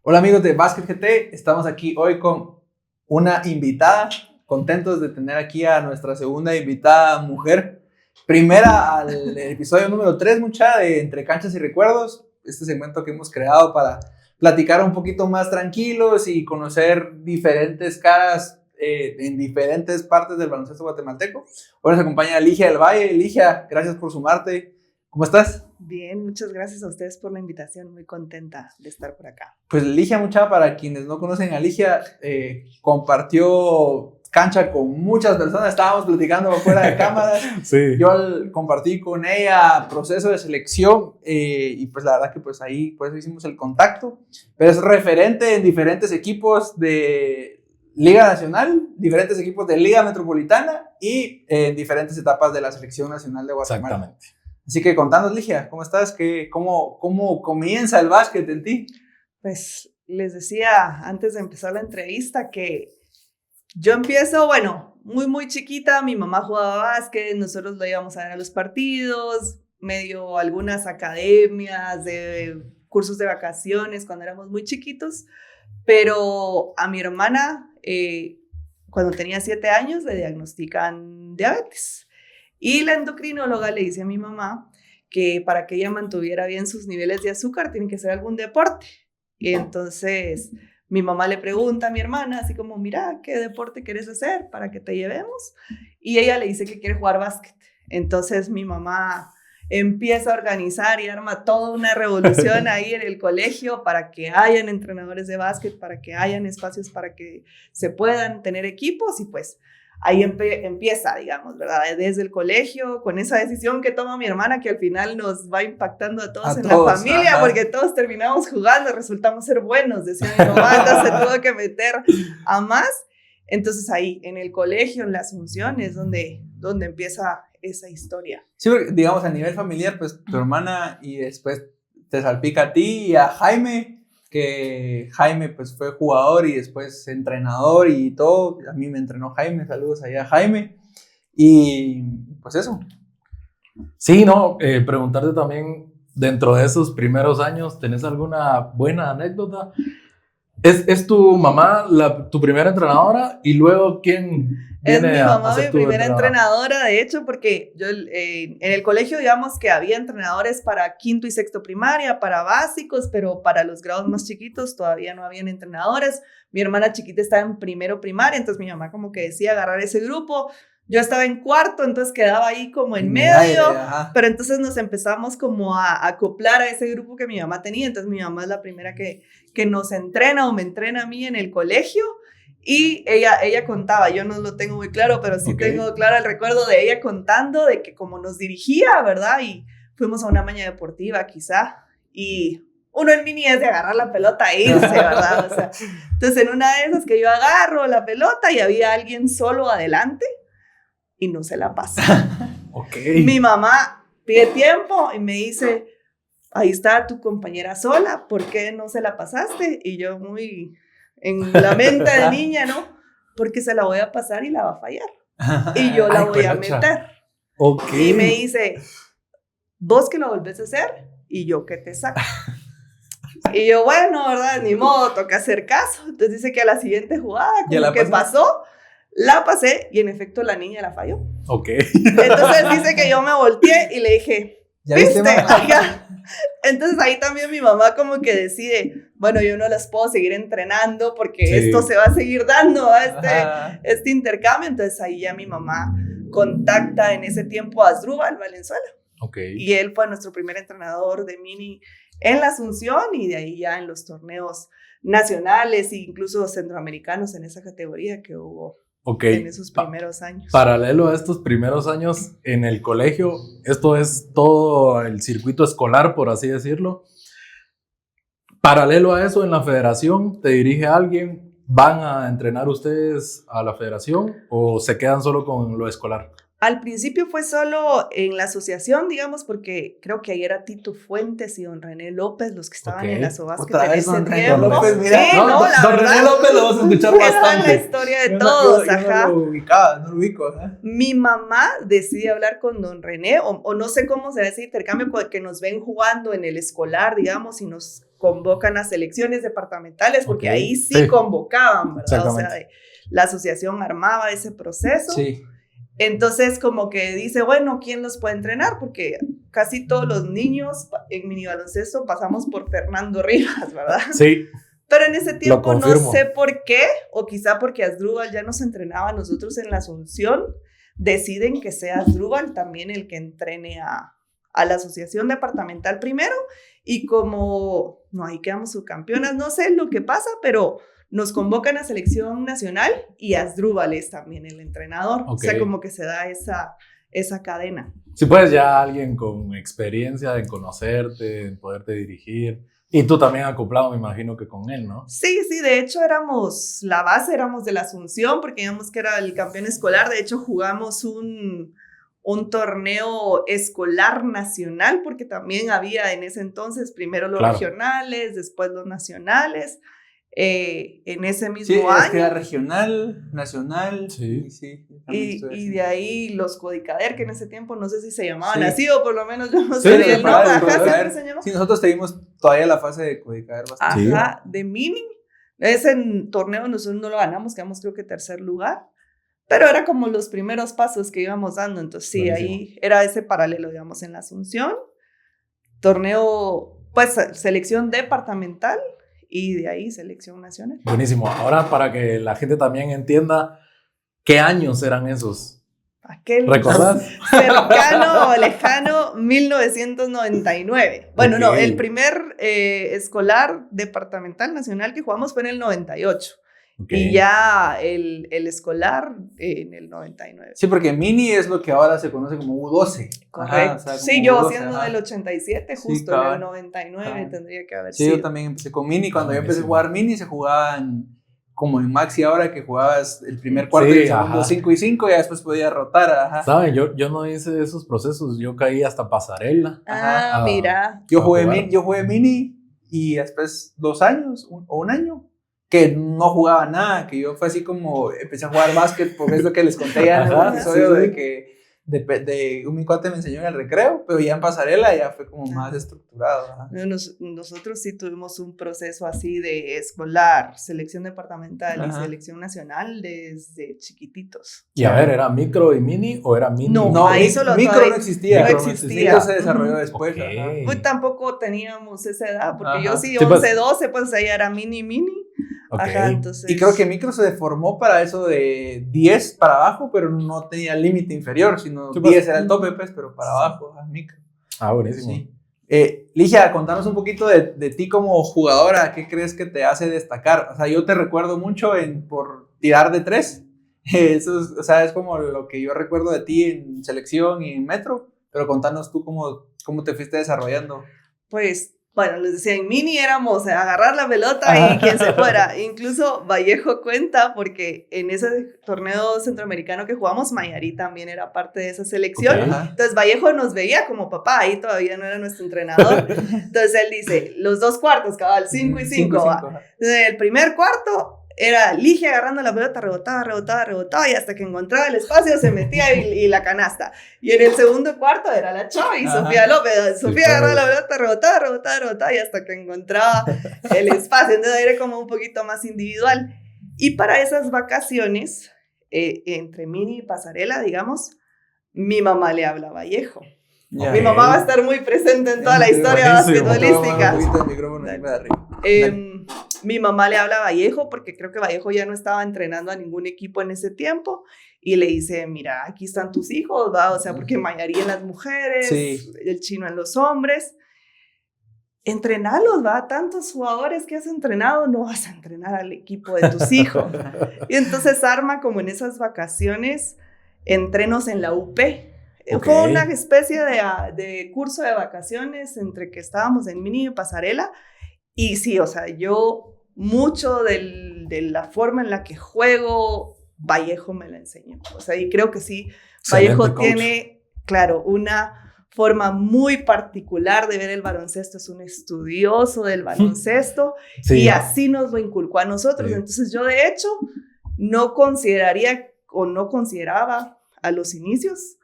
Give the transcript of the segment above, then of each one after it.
Hola amigos de Básquet GT, estamos aquí hoy con una invitada, contentos de tener aquí a nuestra segunda invitada mujer, primera al episodio número 3, mucha, de Entre Canchas y Recuerdos, este segmento que hemos creado para platicar un poquito más tranquilos y conocer diferentes caras en diferentes partes del baloncesto guatemalteco. Hoy nos acompaña Ligia del Valle. Ligia, gracias por sumarte. ¿Cómo estás? Bien, muchas gracias a ustedes por la invitación, muy contenta de estar por acá. Pues Ligia, mucha, para quienes no conocen a Ligia, compartió cancha con muchas personas, estábamos platicando fuera de cámaras. Sí. Yo compartí con ella proceso de selección y pues la verdad que pues ahí pues hicimos el contacto, pero es referente en diferentes equipos de Liga Nacional, diferentes equipos de Liga Metropolitana y en diferentes etapas de la Selección Nacional de Guatemala. Exactamente. Así que contanos, Ligia, ¿cómo estás? ¿Cómo comienza el básquet en ti? Pues les decía antes de empezar la entrevista que yo empiezo, muy chiquita, mi mamá jugaba básquet, nosotros lo íbamos a ver a los partidos, medio algunas academias, de cursos de vacaciones cuando éramos muy chiquitos, pero a mi hermana, cuando tenía 7 años, le diagnostican diabetes. Y la endocrinóloga le dice a mi mamá que para que ella mantuviera bien sus niveles de azúcar tiene que hacer algún deporte. Y entonces mi mamá le pregunta a mi hermana, así como, mira, ¿qué deporte quieres hacer para que te llevemos? Y ella le dice que quiere jugar básquet. Entonces mi mamá empieza a organizar y arma toda una revolución ahí en el colegio para que hayan entrenadores de básquet, para que hayan espacios para que se puedan tener equipos y pues ahí empieza, digamos, ¿verdad? Desde el colegio, con esa decisión que toma mi hermana, que al final nos va impactando a todos en la familia, ajá, porque todos terminamos jugando, resultamos ser buenos, decía mi mamá, entonces se tuvo que meter a más. Entonces ahí, en el colegio, en la Asunción, es donde empieza esa historia. Sí, porque, digamos, a nivel familiar, pues tu hermana y después te salpica a ti y a Jaime, que Jaime pues fue jugador y después entrenador y todo. A mí me entrenó Jaime, saludos allá a Jaime. Y pues eso. Sí, no, preguntarte también, dentro de esos primeros años, ¿tenés alguna buena anécdota? ¿Es tu mamá tu primera entrenadora y luego quién viene a ser tu entrenadora? Es mi mamá mi primera entrenadora, de hecho, porque yo en el colegio, digamos que había entrenadores para quinto y sexto primaria, para básicos, pero para los grados más chiquitos todavía no habían entrenadores. Mi hermana chiquita estaba en primero primaria, entonces mi mamá como que decía agarrar ese grupo. Yo estaba en cuarto, entonces quedaba ahí como en medio, pero entonces nos empezamos como a acoplar a ese grupo que mi mamá tenía. Entonces mi mamá es la primera que nos entrena o me entrena a mí en el colegio y ella contaba, yo no lo tengo muy claro, pero sí tengo claro el recuerdo de ella contando de que como nos dirigía, ¿verdad? Y fuimos a una maña deportiva quizá y uno en mini es de agarrar la pelota e irse, ¿verdad? O sea, entonces en una de esas que yo agarro la pelota y había alguien solo adelante y no se la pasa. Mi mamá pide tiempo y me dice, ahí está tu compañera sola, ¿por qué no se la pasaste? Y yo muy en la mente de niña, ¿no? Porque se la voy a pasar y la va a fallar. Y yo la voy a meter. Y me dice, ¿vos que lo volvés a hacer? Y yo que te saco. Y yo, bueno, ¿verdad? Ni modo, toca hacer caso. Entonces dice que a la siguiente jugada, como que pasó, la pasé y en efecto la niña la falló. Entonces dice que yo me volteé y le dije, ¿viste? Entonces ahí también mi mamá como que decide, bueno, yo no las puedo seguir entrenando porque esto se va a seguir dando, este intercambio. Entonces ahí ya mi mamá contacta en ese tiempo a Asdrúbal Valenzuela. Y él fue nuestro primer entrenador de mini en la Asunción y de ahí ya en los torneos nacionales e incluso centroamericanos en esa categoría que hubo. En esos primeros años. Paralelo a estos primeros años en el colegio, esto es todo el circuito escolar, por así decirlo. Paralelo a eso, en la federación, ¿te dirige alguien? ¿Van a entrenar ustedes a la federación o se quedan solo con lo escolar? Al principio fue solo en la asociación, digamos, porque creo que ahí era Tito Fuentes y don René López los que estaban en la Sobásquet en ese tiempo. López, mira. Sí, no, la don verdad, René López lo vas a escuchar bastante. La historia de todos, yo ajá. No lo ubico. Mi mamá decide hablar con don René, o no sé cómo se hace ese intercambio, que nos ven jugando en el escolar, digamos, y nos convocan a selecciones departamentales, porque ahí sí, sí convocaban, ¿verdad? O sea, Exactamente. la asociación armaba ese proceso. Sí. Entonces, como que dice, bueno, ¿quién los puede entrenar? Porque casi todos los niños en mini baloncesto pasamos por Fernando Rivas, ¿verdad? Sí, Pero en ese tiempo no confirmo. sé por qué, o quizá porque Asdrúbal ya nos entrenaba a nosotros en la Asunción, deciden que sea Asdrúbal también el que entrene a la asociación departamental primero, y como no, ahí quedamos subcampeonas, no sé lo que pasa, pero nos convocan a selección nacional y Asdrúbal es también el entrenador. Ok. O sea, como que se da esa cadena. Si puedes ya alguien con experiencia en conocerte, en poderte dirigir, y tú también acoplado, me imagino que con él, ¿no? Sí, de hecho la base éramos de la Asunción, porque digamos que era el campeón escolar. De hecho jugamos un torneo escolar nacional, porque también había en ese entonces primero los regionales, después los nacionales. En ese mismo año. Es que era regional, nacional. Sí. Y de ahí los Codicader, que en ese tiempo no sé si se llamaban así, o por lo menos yo no Sí, sabía el nombre. Ajá, sí, nosotros teníamos todavía la fase de Codicader bastante. Ajá, de mini. Ese torneo nosotros no lo ganamos, quedamos creo que tercer lugar. Pero era como los primeros pasos que íbamos dando. Entonces sí, buenísimo. Ahí era ese paralelo, digamos, en la Asunción. Torneo, pues selección departamental. Y de ahí selección nacional. Buenísimo. Ahora para que la gente también entienda qué años eran esos. ¿Recordás? Cercano o lejano, 1999. Bueno, okay. No, el primer escolar departamental nacional que jugamos fue en el 98. Okay. Y ya el escolar en el 99. Sí, porque mini es lo que ahora se conoce como U12. Correcto. Ajá, o sea, sí, yo U12, siendo del 87, justo en el 99 tendría que haber sido. Sí, yo también empecé con mini. Cuando yo empecé a jugar mini, se jugaban como en Maxi ahora, que jugabas el primer cuarto y el segundo 5 y 5, y después podías rotar. Ajá. ¿Saben? Yo no hice esos procesos, yo caí hasta pasarela. Ajá, mira. Yo jugué mini y después 2 años o un año que no jugaba nada, que yo fue así como empecé a jugar básquet, porque es lo que les conté ya en el episodio de que un cuate me enseñó en el recreo, pero ya en pasarela ya fue como más estructurado. Nosotros sí tuvimos un proceso así de escolar, selección departamental y selección nacional desde chiquititos. Y a ver, ¿era micro y mini o era mini? No, ahí solo micro no existía. No existía. Micro se desarrolló después. Okay. Pues tampoco teníamos esa edad, porque yo sí, 11, 12, pues ahí era mini. Okay. Ajá, entonces... Y creo que micro se formó para eso de 10 para abajo, pero no tenía límite inferior, sino 10 era el tope, pues, pero para abajo, micro. Ah, buenísimo. Sí. Ligia, contanos un poquito de ti como jugadora, ¿qué crees que te hace destacar? O sea, yo te recuerdo mucho por tirar de 3, eso es, o sea, es como lo que yo recuerdo de ti en selección y en metro, pero contanos tú cómo te fuiste desarrollando. Pues... Bueno, les decía, en mini éramos agarrar la pelota y quien se fuera. Incluso Vallejo cuenta, porque en ese torneo centroamericano que jugamos, Mayarí también era parte de esa selección. Okay. Entonces Vallejo nos veía como papá, ahí todavía no era nuestro entrenador. Entonces él dice, los 2 cuartos, cabal, 5 y 5. Entonces el primer cuarto era Ligia agarrando la pelota, rebotaba, y hasta que encontraba el espacio se metía y la canasta. Y en el segundo cuarto era la Chava y Sofía López. Sofía agarraba la pelota, rebotaba, y hasta que encontraba el espacio. Entonces era como un poquito más individual. Y para esas vacaciones, entre mini y pasarela, digamos, mi mamá le habla a Vallejo. Mi mamá va a estar muy presente en toda la historia basquetbolística. Mi mamá le habla a Vallejo, porque creo que Vallejo ya no estaba entrenando a ningún equipo en ese tiempo, y le dice, mira, aquí están tus hijos, ¿va? O sea, porque Mayarí en las mujeres, el Chino en los hombres, entrenalos, ¿va? Tantos jugadores que has entrenado, no vas a entrenar al equipo de tus hijos. Y entonces arma como en esas vacaciones, entrenos en la UP. Okay. Fue una especie de curso de vacaciones entre que estábamos en mini y pasarela. Y sí, o sea, yo mucho de la forma en la que juego, Vallejo me la enseñó. O sea, y creo que sí, Vallejo tiene, claro, una forma muy particular de ver el baloncesto. Es un estudioso del baloncesto y así nos lo inculcó a nosotros. Entonces yo, de hecho, no consideraba a los inicios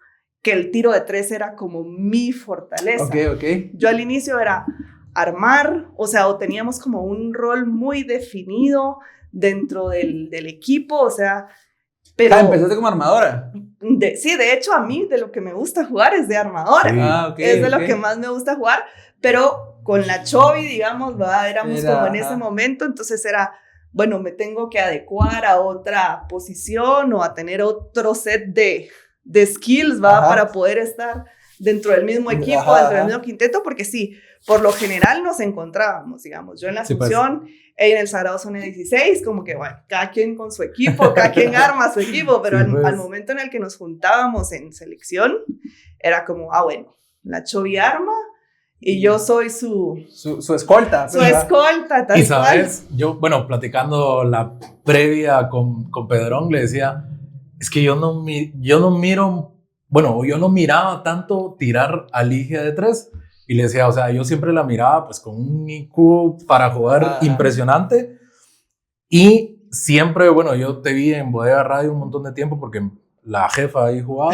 que el tiro de 3 era como mi fortaleza. Okay. Yo al inicio era... armar, o sea, o teníamos como un rol muy definido dentro del equipo, o sea, pero... empezaste como armadora. Sí, de hecho, a mí de lo que me gusta jugar es de armadora. Sí. Okay, es de lo que más me gusta jugar, pero con la Chovy, digamos, ¿verdad? Éramos como en ese momento, entonces era, bueno, me tengo que adecuar a otra posición o a tener otro set de skills, ¿va? Para poder estar dentro del mismo equipo, dentro del mismo quinteto, porque sí, por lo general nos encontrábamos, digamos, yo en la Asunción, ella en el Sagrado Zona 16, como que, bueno, cada quien con su equipo, cada quien arma su equipo, pero al momento en el que nos juntábamos en selección, era como, bueno, la Chovy arma, y yo soy su escolta. Su escolta, tal y sabes, yo, bueno, platicando la previa con Pedrón, le decía, es que yo no miro, bueno, yo no miraba tanto tirar a Ligia de 3, y le decía, o sea, yo siempre la miraba pues con un IQ para jugar impresionante, y siempre, bueno, yo te vi en Bodega Radio un montón de tiempo porque la jefa ahí jugaba,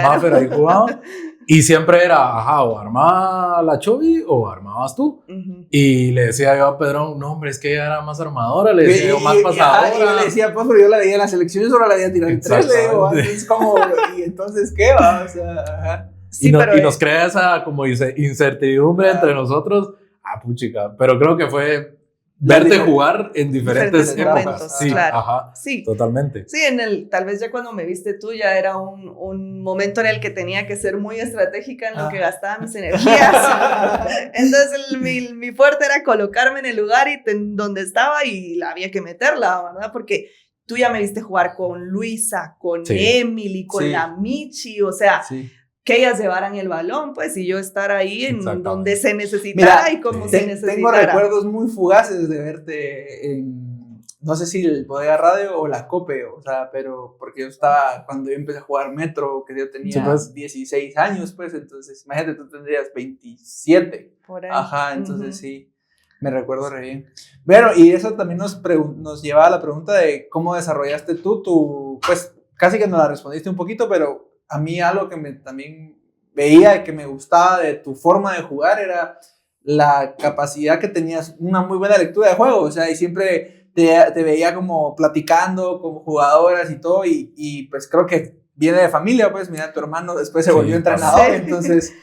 Maffer ahí jugaba, y siempre era, o armaba la Chovy o armabas tú. Y le decía yo a Pedrón, no, hombre, es que ella era más armadora, le decía yo más pasadora. Y yo le decía, pues, pero yo la veía en la selección y solo la veía tirar en 3, le digo, es como, ¿y entonces qué va? O sea, Sí, y nos crea esa como incertidumbre entre nosotros. Puchica, pero creo que fue verte jugar en diferentes épocas. Sí, claro. Sí, totalmente. Sí, tal vez ya cuando me viste tú ya era un momento en el que tenía que ser muy estratégica en lo que gastaba mis energías. Entonces mi fuerte era colocarme en el lugar donde estaba y la había que meterla, ¿verdad? Porque tú ya me viste jugar con Luisa, con Emily, con la Michi, o sea... que ellas llevaran el balón, pues, y yo estar ahí en donde se necesitara. Mira, y como se necesitara. Tengo recuerdos muy fugaces de verte en, no sé si el Bodega Radio o la Cope, o sea, pero porque yo estaba, cuando yo empecé a jugar Metro, que yo tenía 16 años, pues, entonces, imagínate, tú tendrías 27. Por ahí. Entonces sí, me recuerdo re bien. Bueno, y eso también nos lleva a la pregunta de cómo desarrollaste tú, pues, casi que nos la respondiste un poquito, pero a mí algo que también veía y que me gustaba de tu forma de jugar era la capacidad que tenías, una muy buena lectura de juego, o sea, y siempre te veía como platicando con jugadoras y todo, y pues creo que viene de familia, pues mira, tu hermano después se volvió entrenador, entonces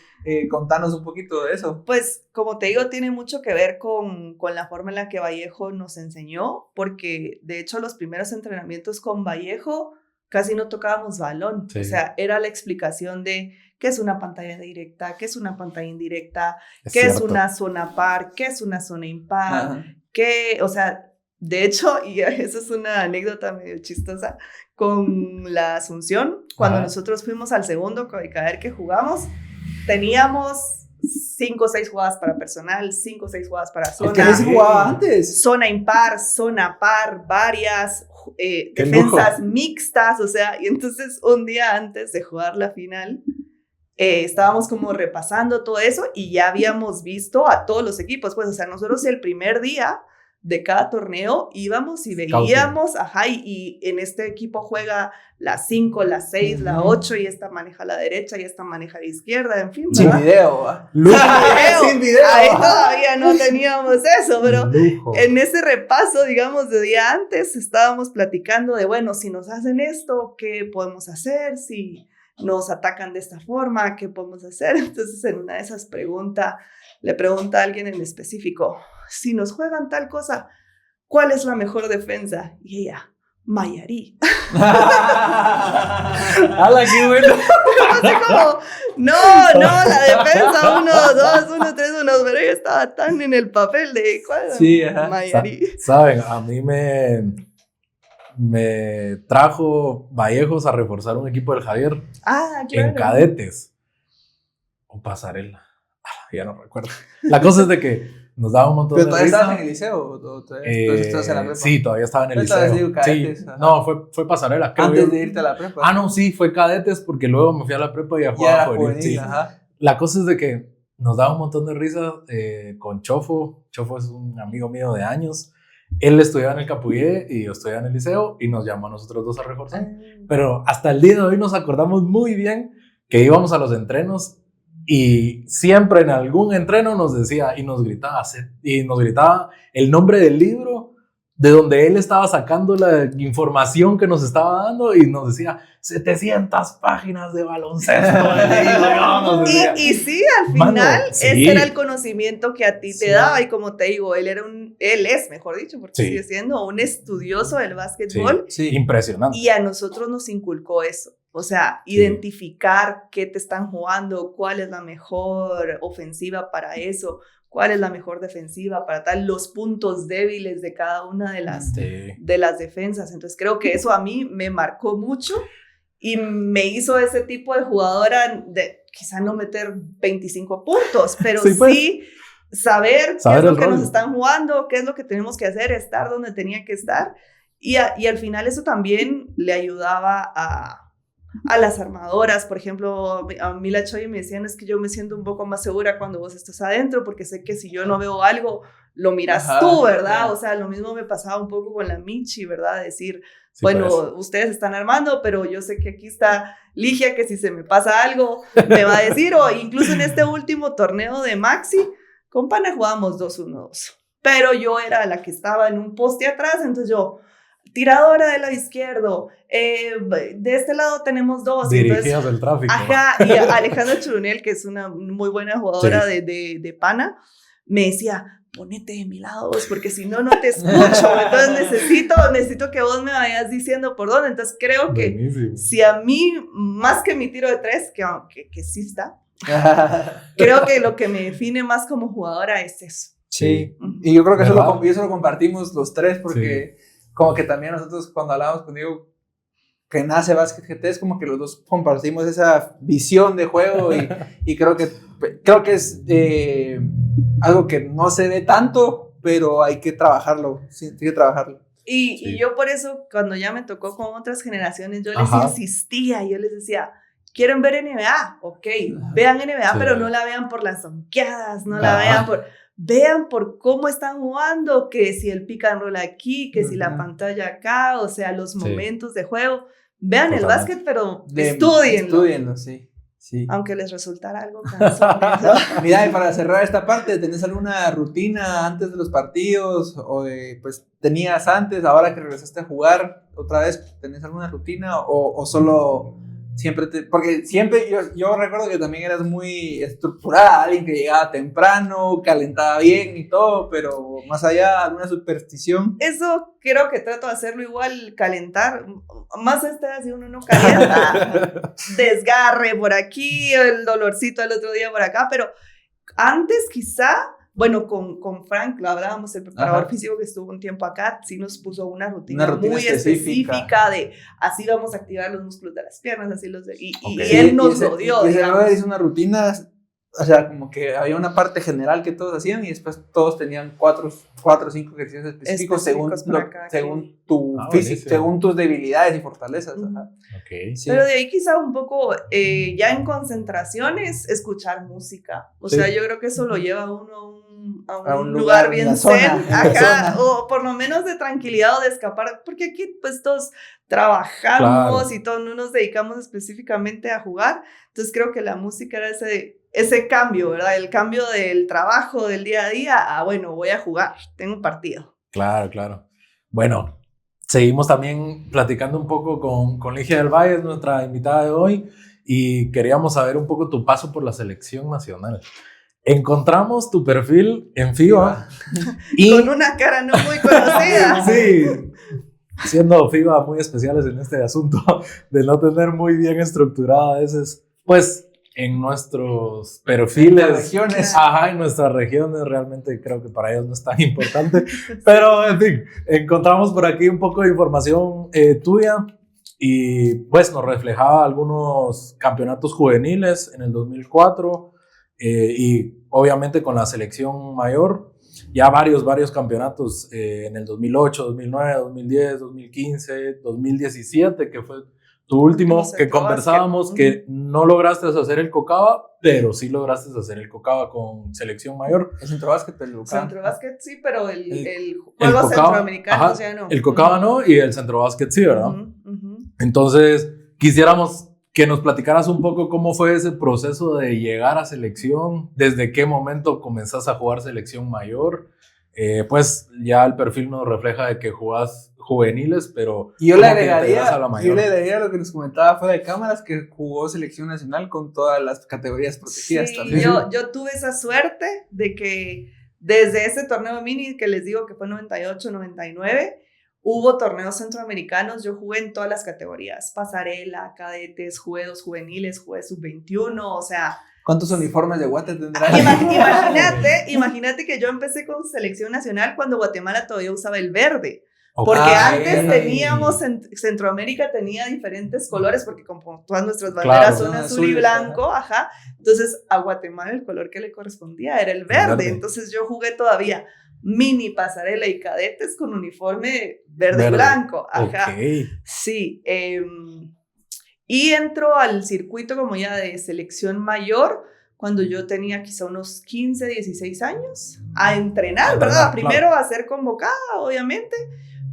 contanos un poquito de eso. Pues como te digo, tiene mucho que ver con la forma en la que Vallejo nos enseñó, porque de hecho los primeros entrenamientos con Vallejo casi no tocábamos balón, o sea, era la explicación de qué es una pantalla directa, qué es una pantalla indirecta, qué es una zona par, qué es una zona impar, o sea, de hecho, y eso es una anécdota medio chistosa, con la Asunción, cuando nosotros fuimos al segundo caer que jugamos, teníamos 5 o 6 jugadas para personal, 5 o 6 jugadas para zona. ¿Qué se jugaba antes? Zona impar, zona par, varias, defensas mixtas, o sea, y entonces un día antes de jugar la final, estábamos como repasando todo eso y ya habíamos visto a todos los equipos, pues, o sea, nosotros el primer día de cada torneo íbamos y veíamos, y en este equipo juega la 5, la 6, la 8, y esta maneja la derecha y esta maneja la izquierda, en fin. Sin video, sin video. Ahí todavía no teníamos eso, pero en ese repaso, digamos, de día antes, estábamos platicando de, bueno, si nos hacen esto, ¿qué podemos hacer? Si nos atacan de esta forma, ¿qué podemos hacer? Entonces, en una de esas le pregunta a alguien en específico, si nos juegan tal cosa, ¿cuál es la mejor defensa? Y ella, Mayarí. ¡Hala, qué bueno! Así como, no, la defensa, 1, 2, 1, 3, 1, pero ella estaba tan en el papel de, ¿cuál? Sí, Mayarí. Saben, a mí me trajo Vallejos a reforzar un equipo del Javier claro. En cadetes o pasarela, ya no recuerdo. La cosa es de que nos daba un montón de risa. ¿Pero todavía estabas en el liceo? ¿O todavía estás en la prepa? Sí, todavía estaba en el liceo. Digo, cadetes, sí, no, fue pasarela. Antes de irte a la prepa. No, sí, fue cadetes porque luego me fui a la prepa y a jugar juvenil. Sí. La cosa es de que nos daba un montón de risa con Chofo. Chofo es un amigo mío de años. Él estudiaba en el Capullé y yo estudiaba en el liceo y nos llamó a nosotros dos a reforzar. Pero hasta el día de hoy nos acordamos muy bien que íbamos a los entrenos y siempre en algún entreno nos decía y nos gritaba el nombre del libro de donde él estaba sacando la información que nos estaba dando y nos decía 700 páginas de baloncesto. Y sí, al final ese era el conocimiento que a ti te daba y como te digo, él es, mejor dicho, porque sigue siendo un estudioso del básquetbol. Sí, impresionante. Y a nosotros nos inculcó eso. O sea, identificar qué te están jugando, cuál es la mejor ofensiva para eso, cuál es la mejor defensiva para tal, los puntos débiles de cada una de las defensas. Entonces creo que eso a mí me marcó mucho y me hizo ese tipo de jugadora de quizá no meter 25 puntos, pero sí saber qué es lo que nos están jugando, qué es lo que tenemos que hacer, estar donde tenía que estar. Y al final eso también le ayudaba a las armadoras. Por ejemplo, a mí la Choy me decían, es que yo me siento un poco más segura cuando vos estás adentro, porque sé que si yo no veo algo, lo miras tú, ¿verdad? O sea, lo mismo me pasaba un poco con la Michi, ¿verdad? Decir, ustedes están armando, pero yo sé que aquí está Ligia, que si se me pasa algo, me va a decir, o incluso en este último torneo de Maxi, con Pana jugábamos 2-1-2, pero yo era la que estaba en un poste atrás, entonces yo... tiradora del lado izquierdo, de este lado tenemos dos. Dirigías el tráfico. Ajá, y Alejandra Churuniel, que es una muy buena jugadora de Pana, me decía, ponete de mi lado vos, porque si no, no te escucho, entonces necesito que vos me vayas diciendo por dónde. Entonces creo que si a mí, más que mi tiro de tres, que sí está, creo que lo que me define más como jugadora es eso. Sí, y yo creo que eso lo compartimos los tres, porque como que también nosotros cuando hablamos contigo que nace Básquet GT es como que los dos compartimos esa visión de juego y creo que es algo que no se ve tanto, pero hay que trabajarlo, sí, hay que trabajarlo. Y yo por eso cuando ya me tocó con otras generaciones yo les insistía, yo les decía, ¿quieren ver NBA? Ok, vean NBA, pero no la vean por las zonqueadas, no la vean por... Vean por cómo están jugando, que si el pick and roll aquí, que si la pantalla acá, o sea, los momentos de juego. Vean el básquet, pero estudienlo, sí. Aunque les resultara algo cansón. Mira, y para cerrar esta parte, ¿tenés alguna rutina antes de los partidos? O pues tenías antes, ahora que regresaste a jugar otra vez, ¿tenés alguna rutina? ¿O solo... porque siempre yo recuerdo que también eras muy estructurada, alguien que llegaba temprano, calentaba bien y todo, pero más allá, alguna superstición. Eso creo que trato de hacerlo igual, calentar, más si uno no calienta, desgarre por aquí, el dolorcito el otro día por acá, pero antes quizá... Bueno, con Frank, lo hablábamos, el preparador físico que estuvo un tiempo acá, sí nos puso una rutina muy específica de así vamos a activar los músculos de las piernas, así y él nos lo dio. Y es una rutina, o sea, como que había una parte general que todos hacían y después todos tenían 4 o 5 ejercicios específicos según tu físico, según tus debilidades y fortalezas. Pero de ahí quizá un poco, ya en concentraciones, escuchar música. O sea, yo creo que eso lo lleva a uno a un lugar bien zen, o por lo menos de tranquilidad o de escapar, porque aquí pues todos trabajamos y todos no nos dedicamos específicamente a jugar, entonces creo que la música era ese cambio, ¿verdad? El cambio del trabajo, del día a día, bueno, voy a jugar, tengo un partido. Claro. Bueno, seguimos también platicando un poco con Ligia del Valle, nuestra invitada de hoy, y queríamos saber un poco tu paso por la selección nacional. Encontramos tu perfil en FIBA. Y con una cara no muy conocida. Sí, siendo FIBA muy especiales en este asunto de no tener muy bien estructurada a veces, pues en nuestros perfiles, en nuestras regiones, realmente creo que para ellos no es tan importante, pero en fin, encontramos por aquí un poco de información tuya y pues nos reflejaba algunos campeonatos juveniles en el 2004 y obviamente con la selección mayor, ya varios campeonatos en el 2008, 2009, 2010, 2015, 2017, que fue tu último, que conversábamos, que no lograste hacer el Cocaba, pero sí lograste hacer el Cocaba con selección mayor. El Centrobásquet, Centrobásquet sí, pero el juego centroamericano ya no. El Cocaba no, y el Centrobásquet sí, ¿verdad? Entonces, quisiéramos que nos platicaras un poco cómo fue ese proceso de llegar a selección, desde qué momento comenzás a jugar selección mayor. Pues ya el perfil nos refleja de que jugás juveniles, pero y yo le agregaría mayor. lo que nos comentaba fuera de cámaras, que jugó selección nacional con todas las categorías protegidas. Sí, también. yo tuve esa suerte de que desde ese torneo mini que les digo que fue 98, 99, hubo torneos centroamericanos. Yo jugué en todas las categorías, pasarela, cadetes, jugué 2 juveniles, jugué sub-21, o sea... ¿Cuántos uniformes de Guate tendrán? Imagínate que yo empecé con selección nacional cuando Guatemala todavía usaba el verde. Okay. Porque antes teníamos, Centroamérica tenía diferentes colores, porque como todas nuestras banderas son azul y blanco, ajá. Entonces a Guatemala el color que le correspondía era el verde. Entonces yo jugué todavía mini, pasarela y cadetes con uniforme verde y blanco, ajá. Okay. Sí, y entro al circuito como ya de selección mayor cuando yo tenía quizá unos 15, 16 años a entrenar, ¿verdad? Primero a ser convocada, obviamente.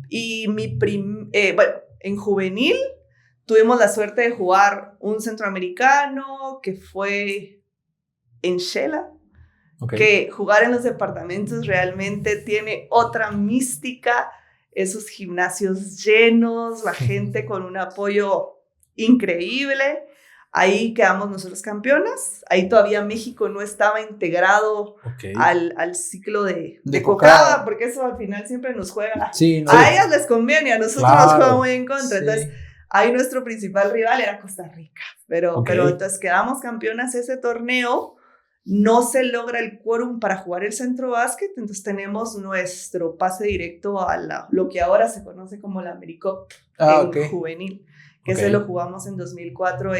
Y bueno, en juvenil tuvimos la suerte de jugar un centroamericano que fue en Shela. Okay. Que jugar en los departamentos realmente tiene otra mística, esos gimnasios llenos, la gente con un apoyo increíble. Ahí quedamos nosotros campeonas. Ahí todavía México no estaba integrado al ciclo de Cocada, porque eso al final siempre nos juega. Sí, no. A ellas les conviene, a nosotros nos juega muy en contra. Sí. Entonces, ahí nuestro principal rival era Costa Rica. Pero entonces quedamos campeonas ese torneo. No se logra el quórum para jugar el centro básquet, entonces tenemos nuestro pase directo a lo que ahora se conoce como la AmeriCup juvenil, que se lo jugamos en 2004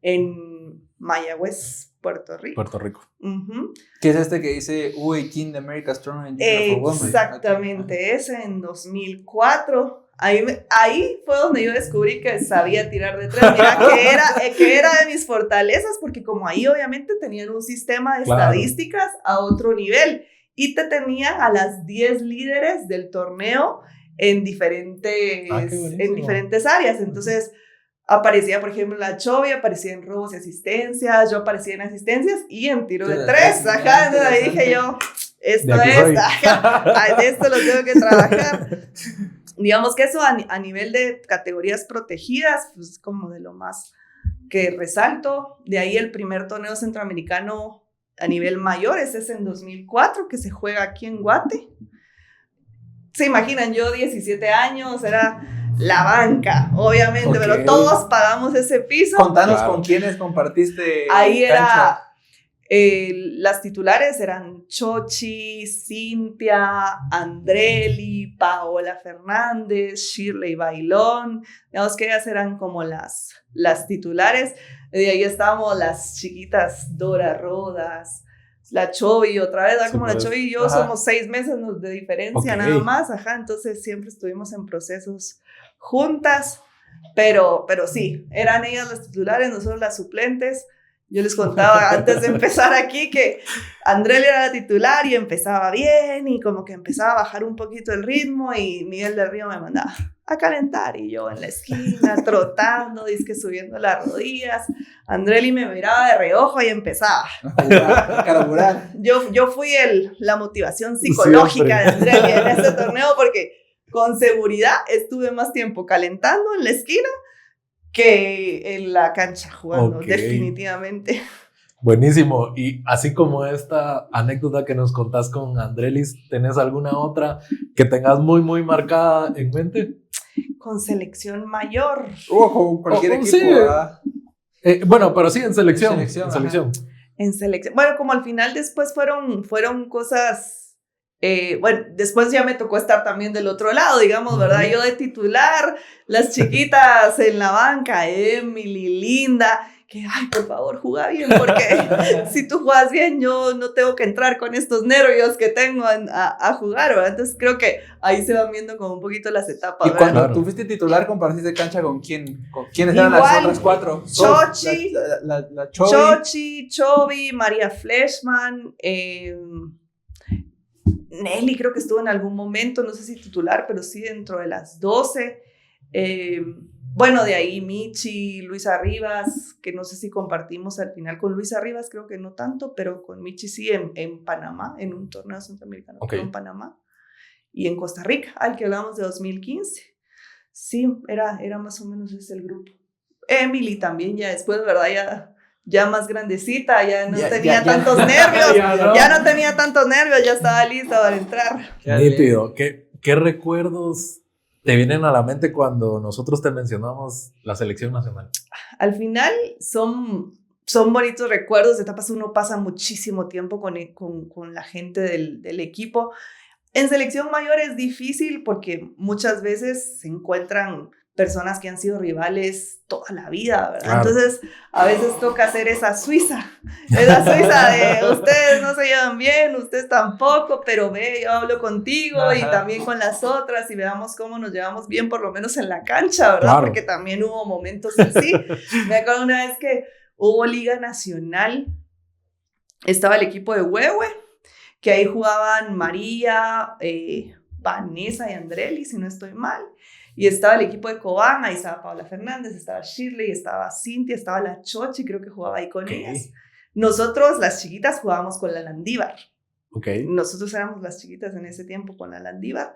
en Mayagüez, Puerto Rico. Uh-huh. ¿Qué es este que dice U18 de America's Tournament? Exactamente, ese en 2004. Ahí fue donde yo descubrí que sabía tirar de 3. Mira, que era de mis fortalezas, porque como ahí obviamente tenían un sistema de estadísticas a otro nivel y te tenían a las 10 líderes del torneo en diferentes áreas. Entonces aparecía, por ejemplo, la Chovy, aparecía en robos y asistencias, yo aparecía en asistencias y en tiro de 3. Ajá, entonces ahí dije yo, esto lo tengo que trabajar. Digamos que eso a nivel de categorías protegidas, pues como de lo más que resalto. De ahí el primer torneo centroamericano a nivel mayor, ese es en 2004, que se juega aquí en Guate. Se imaginan, yo 17 años, era la banca, obviamente, pero todos pagamos ese piso. Contanos con quiénes compartiste. Ahí era... las titulares eran Chochi, Cintia, Andreli, Paola Fernández, Shirley Bailón. Digamos que ellas eran como las titulares. De ahí estábamos las chiquitas Dora Rodas, la Chovy, otra vez, como la Chovy y yo somos 6 meses de diferencia nada más, entonces siempre estuvimos en procesos juntas, pero sí, eran ellas las titulares, nosotros las suplentes. Yo les contaba antes de empezar aquí que Andreli era la titular y empezaba bien y como que empezaba a bajar un poquito el ritmo y Miguel del Río me mandaba a calentar y yo en la esquina trotando, dizque subiendo las rodillas. Andreli me miraba de reojo y empezaba a carburar. Yo fui la motivación psicológica de Andreli en este torneo porque con seguridad estuve más tiempo calentando en la esquina que en la cancha jugando, definitivamente. Buenísimo. Y así como esta anécdota que nos contás con Andrelis, ¿tenés alguna otra que tengas muy, muy marcada en mente? Con selección mayor. Con cualquier equipo. Sí. Bueno, pero sí en selección. En selección. Bueno, como al final después fueron cosas... bueno, después ya me tocó estar también del otro lado, digamos, ¿verdad? Yo de titular, las chiquitas en la banca, Emily, Linda, que, ay, por favor, juega bien, porque si tú juegas bien, yo no tengo que entrar con estos nervios que tengo a jugar, ¿verdad? Entonces creo que ahí se van viendo como un poquito las etapas, ¿Y ¿verdad? cuando tú fuiste titular, compartiste cancha con quién? ¿Quiénes eran las otras 4? Chochi, la Chochi, Chovy, María Fleshman, Nelly creo que estuvo en algún momento, no sé si titular, pero sí dentro de las 12. Bueno, de ahí Michi, Luisa Rivas, que no sé si compartimos al final con Luisa Rivas, creo que no tanto, pero con Michi sí en Panamá, en un torneo centroamericano en Panamá, y en Costa Rica, al que hablamos de 2015. Sí, era más o menos ese el grupo. Emily también ya después, ¿verdad? Ya más grandecita, ya no tenía tantos nervios, ya no tenía tantos nervios, ya estaba lista para entrar. Nítido. ¿Qué recuerdos te vienen a la mente cuando nosotros te mencionamos la selección nacional? Al final son bonitos recuerdos, etapas, uno pasa muchísimo tiempo con la gente del equipo. En selección mayor es difícil porque muchas veces se encuentran personas que han sido rivales toda la vida, ¿verdad? Claro. Entonces, a veces toca hacer esa Suiza de ustedes no se llevan bien, ustedes tampoco, pero ve, yo hablo contigo. Ajá. Y también con las otras y veamos cómo nos llevamos bien, por lo menos en la cancha, ¿verdad? Claro. Porque también hubo momentos así. Me acuerdo una vez que hubo Liga Nacional, estaba el equipo de Huehue, que ahí jugaban María, Vanessa y Andreli, si no estoy mal. Y estaba el equipo de Cobán, ahí estaba Paula Fernández, estaba Shirley, estaba Cintia, estaba la Chochi, creo que jugaba ahí con ellas. Nosotros, las chiquitas, jugábamos con la Landívar. Nosotros éramos las chiquitas en ese tiempo con la Landívar.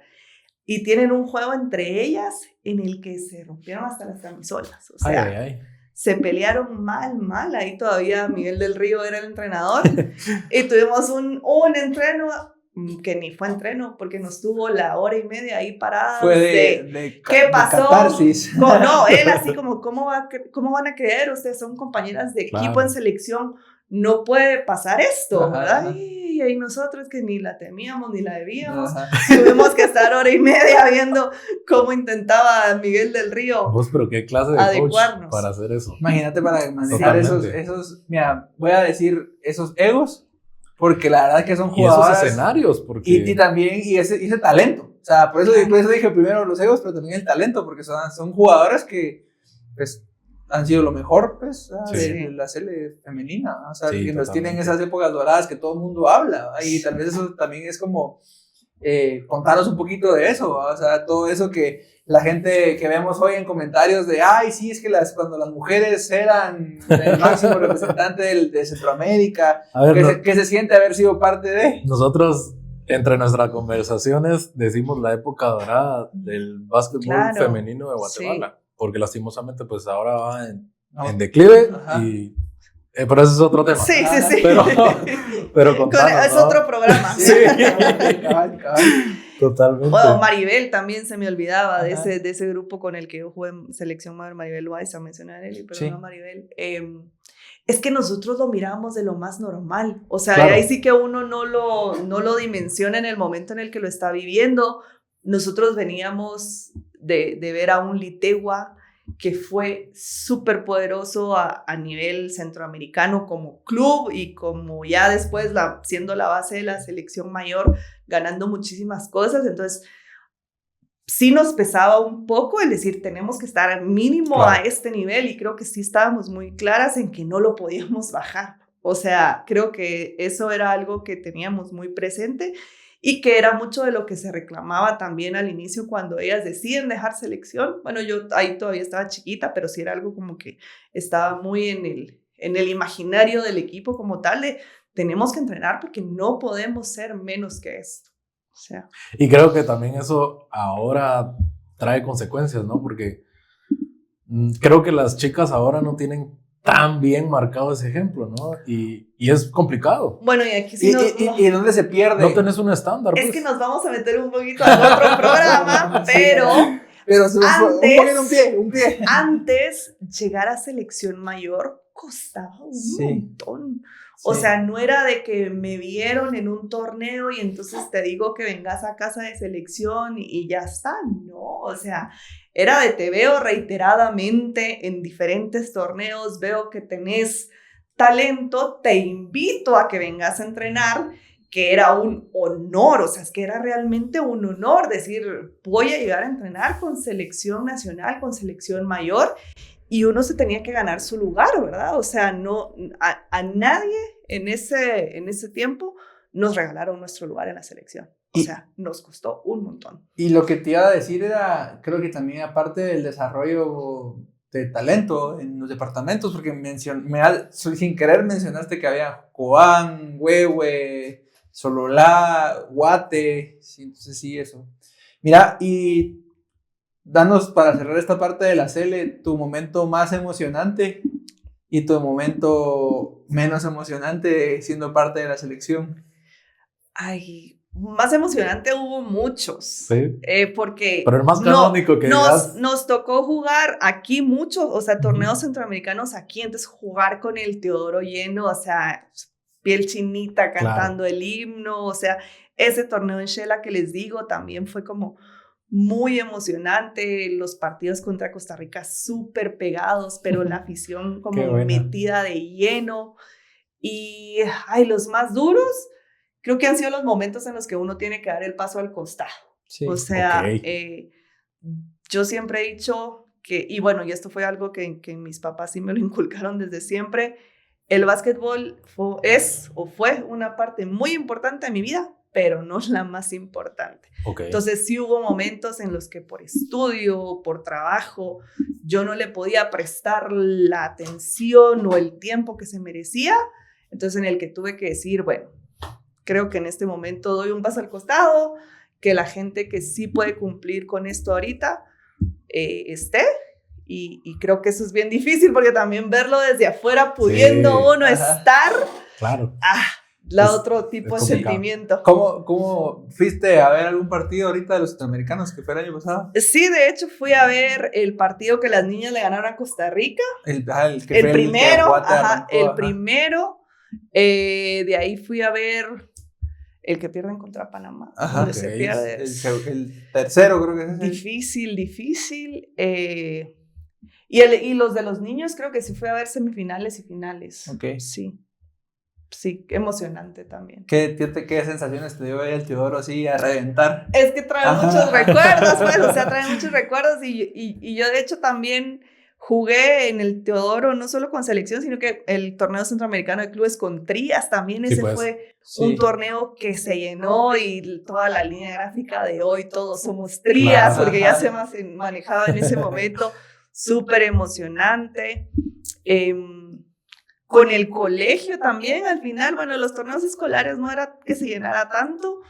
Y tienen un juego entre ellas en el que se rompieron hasta las camisolas. O sea, se pelearon mal. Ahí todavía Miguel del Río era el entrenador. Y tuvimos un entreno que ni fue entreno, porque nos tuvo la hora y media ahí paradas. Fue de ¿qué pasó? Catarsis. No, él así como, ¿cómo van a creer? Ustedes son compañeras de equipo en selección, no puede pasar esto, ¿verdad? Y ahí nosotros que ni la temíamos ni la debíamos, tuvimos que estar hora y media viendo cómo intentaba Miguel del Río pero qué clase de adecuarnos coach para hacer eso. Imagínate para manejar esos, mira, voy a decir esos egos, porque la verdad es que son jugadoras. Y esos escenarios, porque... Y también, ese talento. O sea, por eso dije primero los egos, pero también el talento, porque son jugadoras que, pues, han sido lo mejor, pues, de la serie femenina. O sea, que nos tienen esas épocas doradas que todo el mundo habla. Y tal vez eso también es como contaros un poquito de eso. O sea, todo eso que la gente que vemos hoy en comentarios de, ay, sí, es que cuando las mujeres eran el máximo representante de Centroamérica, ¿qué se siente haber sido parte de? Nosotros, entre nuestras conversaciones, decimos la época dorada del básquetbol femenino de Guatemala, porque lastimosamente, pues ahora va en declive. Y pero ese es otro tema. Sí. Pero contanos, es otro programa. Sí. Totalmente. Bueno, Maribel también se me olvidaba de ese grupo con el que yo jugué en selección mayor, Maribel Weiss, a mencionar a Eli, pero no Maribel. Es que nosotros lo mirábamos de lo más normal. O sea, ahí sí que uno no lo dimensiona en el momento en el que lo está viviendo. Nosotros veníamos de ver a un Litegua que fue súper poderoso a nivel centroamericano como club y como ya después siendo la base de la selección mayor, ganando muchísimas cosas. Entonces, sí nos pesaba un poco el decir, tenemos que estar mínimo a este nivel, y creo que sí estábamos muy claras en que no lo podíamos bajar. O sea, creo que eso era algo que teníamos muy presente y que era mucho de lo que se reclamaba también al inicio cuando ellas deciden dejar selección. Bueno, yo ahí todavía estaba chiquita, pero sí era algo como que estaba muy en el imaginario del equipo como tal, de tenemos que entrenar porque no podemos ser menos que esto. O sea. Y creo que también eso ahora trae consecuencias, ¿no? Porque creo que las chicas ahora no tienen tan bien marcado ese ejemplo, ¿no? Y es complicado. Bueno, y aquí sí ¿Y dónde se pierde? No tenés un estándar, pues. Es que nos vamos a meter un poquito a otro programa, pero un pie. Antes, llegar a selección mayor costaba un montón. O sea, no era de que me vieron en un torneo y entonces te digo que vengas a casa de selección y ya está. No, o sea, era de te veo reiteradamente en diferentes torneos, veo que tenés talento, te invito a que vengas a entrenar, que era un honor. O sea, es que era realmente un honor decir, voy a llegar a entrenar con selección nacional, con selección mayor. Y uno se tenía que ganar su lugar, ¿verdad? O sea, no, a nadie en ese tiempo nos regalaron nuestro lugar en la selección. O sea, nos costó un montón. Y lo que te iba a decir era, creo que también aparte del desarrollo de talento en los departamentos, porque sin querer mencionaste que había Cobán, Huehue, Sololá, Guate, sí, entonces sí, eso. Mira, y danos para cerrar esta parte de la Cele, tu momento más emocionante y tu momento menos emocionante siendo parte de la selección. Ay, más emocionante hubo muchos. Sí. Porque pero el más canónico que nos tocó jugar aquí mucho, o sea, torneos centroamericanos aquí, entonces jugar con el Teodoro lleno, o sea, piel chinita cantando el himno, o sea, ese torneo en Shela que les digo también fue como muy emocionante, los partidos contra Costa Rica súper pegados, pero la afición como metida de lleno. Y los más duros creo que han sido los momentos en los que uno tiene que dar el paso al costado. Sí, o sea, yo siempre he dicho que, y bueno, y esto fue algo que mis papás sí me lo inculcaron desde siempre, el básquetbol fue una parte muy importante de mi vida, pero no la más importante. Entonces sí hubo momentos en los que por estudio, por trabajo, yo no le podía prestar la atención o el tiempo que se merecía, entonces en el que tuve que decir, bueno, creo que en este momento doy un paso al costado, que la gente que sí puede cumplir con esto ahorita esté, y creo que eso es bien difícil porque también verlo desde afuera pudiendo uno estar, claro. Otro tipo de sentimiento. ¿Cómo fuiste a ver algún partido ahorita de los centroamericanos que fue el año pasado? Sí, de hecho fui a ver el partido que las niñas le ganaron a Costa Rica. El primero. De ahí fui a ver el que pierden contra Panamá. Se pierde. El tercero creo que es ese. Difícil. Y los de los niños creo que sí fui a ver semifinales y finales. Sí, emocionante también. ¿Qué sensaciones te dio ahí el Teodoro así a reventar? Es que trae muchos recuerdos, pues, trae muchos recuerdos y yo de hecho también jugué en el Teodoro no solo con selección, sino que el torneo centroamericano de clubes con Trías también, fue un torneo que se llenó y toda la línea gráfica de hoy todos somos Trías, porque ya se manejaba en ese momento, súper emocionante. Con el colegio también, al final, bueno, los torneos escolares no era que se llenara tanto,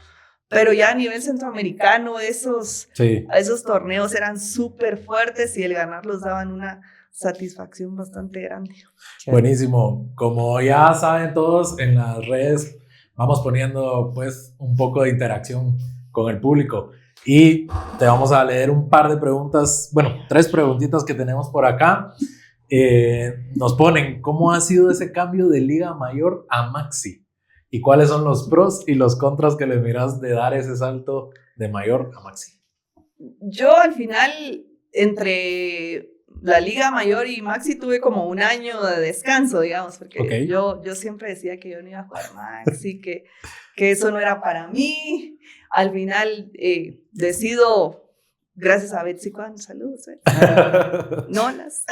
pero ya a nivel centroamericano esos torneos eran súper fuertes y el ganarlos daban una satisfacción bastante grande. Buenísimo. Como ya saben todos, en las redes vamos poniendo pues un poco de interacción con el público y te vamos a leer un par de preguntas, 3 preguntitas que tenemos por acá. Nos ponen, ¿cómo ha sido ese cambio de Liga Mayor a Maxi? ¿Y cuáles son los pros y los contras que le miras de dar ese salto de Mayor a Maxi? Yo al final, entre la Liga Mayor y Maxi, tuve como un año de descanso, digamos, porque yo siempre decía que yo no iba a jugar Maxi, que eso no era para mí. Al final decido... Gracias a Betsy Kwan, saludos. Nolas.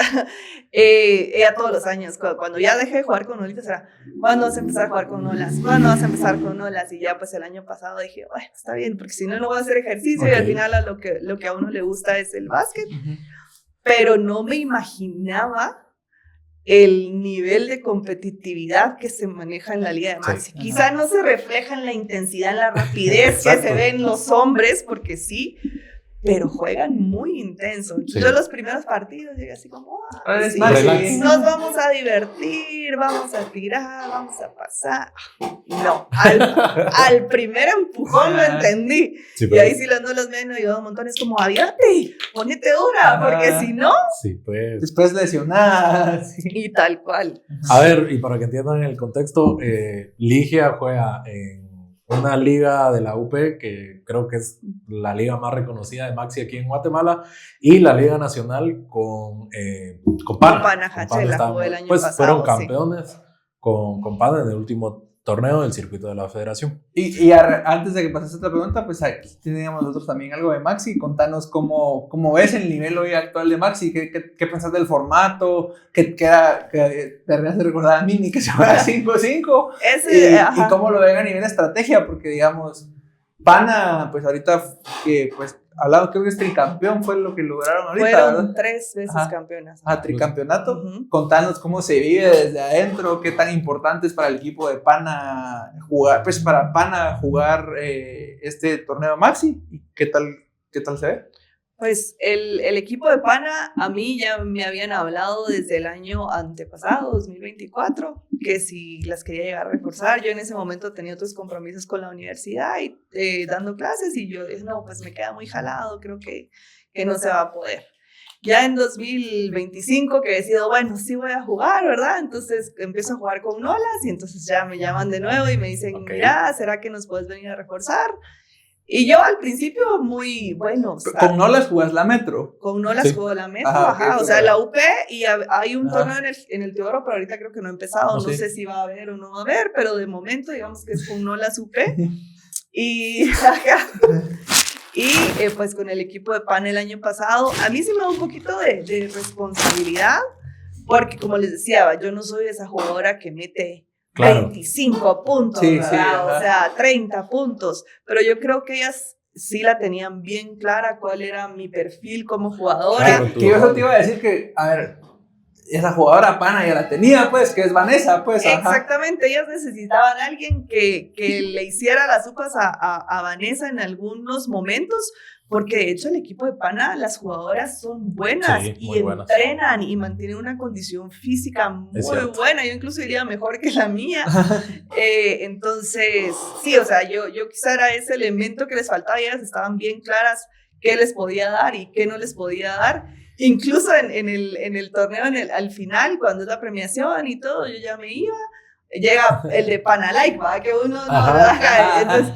Ella todos los años, cuando ya dejé de jugar con Nolitas, era, ¿cuándo vas a empezar a jugar con Nolas? ¿Cuándo vas a empezar con Nolas? Y ya pues el año pasado dije, bueno, está bien, porque si no, no voy a hacer ejercicio y al final lo que a uno le gusta es el básquet. Pero no me imaginaba el nivel de competitividad que se maneja en la Liga de Maxi. Quizá no se refleja en la intensidad, en la rapidez que se ve en los hombres, porque sí, pero juegan muy intenso. Yo los primeros partidos llegué así como, nos vamos a divertir, vamos a tirar, vamos a pasar. No, al primer empujón lo entendí. Y ahí sí los me ayudó un montón. Es como, aviate, ponete dura, porque si no... Después lesionadas. Y tal cual. A ver, y para que entiendan el contexto, Ligia juega en una liga de la UP que creo que es la liga más reconocida de Maxi aquí en Guatemala, y la liga nacional con Pana. Jugó el año pasado, fueron campeones con Pana en el último torneo del circuito de la federación. Y antes de que pases esta pregunta, pues aquí teníamos nosotros también algo de Maxi. Contanos cómo ves el nivel hoy actual de Maxi, qué pensás del formato, que te hace recordar a Mini que se juega 5-5, y cómo lo ven a nivel estrategia, porque digamos, Pana, pues ahorita que pues hablado, creo que es tricampeón, fue lo que lograron ahorita, Fueron ¿verdad? 3 veces campeonas. Tricampeonato. Contanos cómo se vive desde adentro, qué tan importante es para el equipo de Pana jugar, pues para Pana jugar este torneo Maxi, y qué tal se ve. Pues el equipo de Pana, a mí ya me habían hablado desde el año antepasado, 2024, que si las quería llegar a reforzar. Yo en ese momento tenía otros compromisos con la universidad y dando clases, y yo dije, no, pues me queda muy jalado, creo que no se va a poder. Ya en 2025 que decido, bueno, sí voy a jugar, ¿verdad? Entonces empiezo a jugar con Nolas y entonces ya me llaman de nuevo y me dicen, mira, ¿será que nos puedes venir a reforzar? Y yo al principio muy, bueno. ¿Con Nolas jugás la Metro? Con Nolas juego la Metro, ajá, o sea, la UP, y hay un torneo en el Teodoro, pero ahorita creo que no ha empezado, no sé si va a haber o no va a haber, pero de momento digamos que es con Nolas UP. Y pues con el equipo de Pana el año pasado, a mí sí me da un poquito de responsabilidad, porque como les decía, yo no soy esa jugadora que mete 25 puntos, ¿verdad? O sea, 30 puntos, pero yo creo que ellas sí la tenían bien clara cuál era mi perfil como jugadora. Claro, que yo eso te iba a decir que, a ver, esa jugadora Pana ya la tenía, pues, que es Vanessa, pues. Exactamente, ellas necesitaban a alguien que le hiciera las upas a Vanessa en algunos momentos, porque de hecho el equipo de Pana, las jugadoras son buenas y entrenan y mantienen una condición física muy buena, yo incluso diría mejor que la mía. Entonces, sí, o sea, yo quizá era ese elemento que les faltaba, y ellas estaban bien claras qué les podía dar y qué no les podía dar. Incluso en el torneo, al final, cuando es la premiación y todo, yo ya me iba, llega el de Panalike, ¿va? Que uno entonces,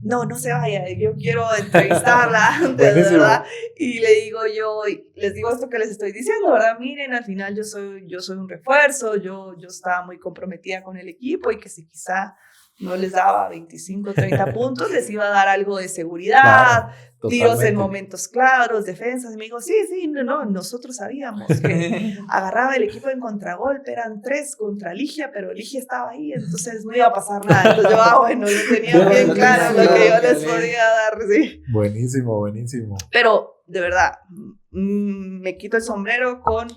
no se vaya, yo quiero entrevistarla, ¿verdad? Y les digo esto que les estoy diciendo, ¿verdad? Miren, al final yo soy un refuerzo, yo estaba muy comprometida con el equipo, y que si quizá no les daba 25, 30 puntos, les iba a dar algo de seguridad, tiros en momentos claros, defensas. Y me dijo, sí, no, nosotros sabíamos que agarraba el equipo en contragolpe, eran 3 contra Ligia, pero Ligia estaba ahí, entonces no iba a pasar nada. Entonces yo, bueno, yo tenía bien claro lo que yo les podía dar, sí. Buenísimo. Pero, de verdad, me quito el sombrero con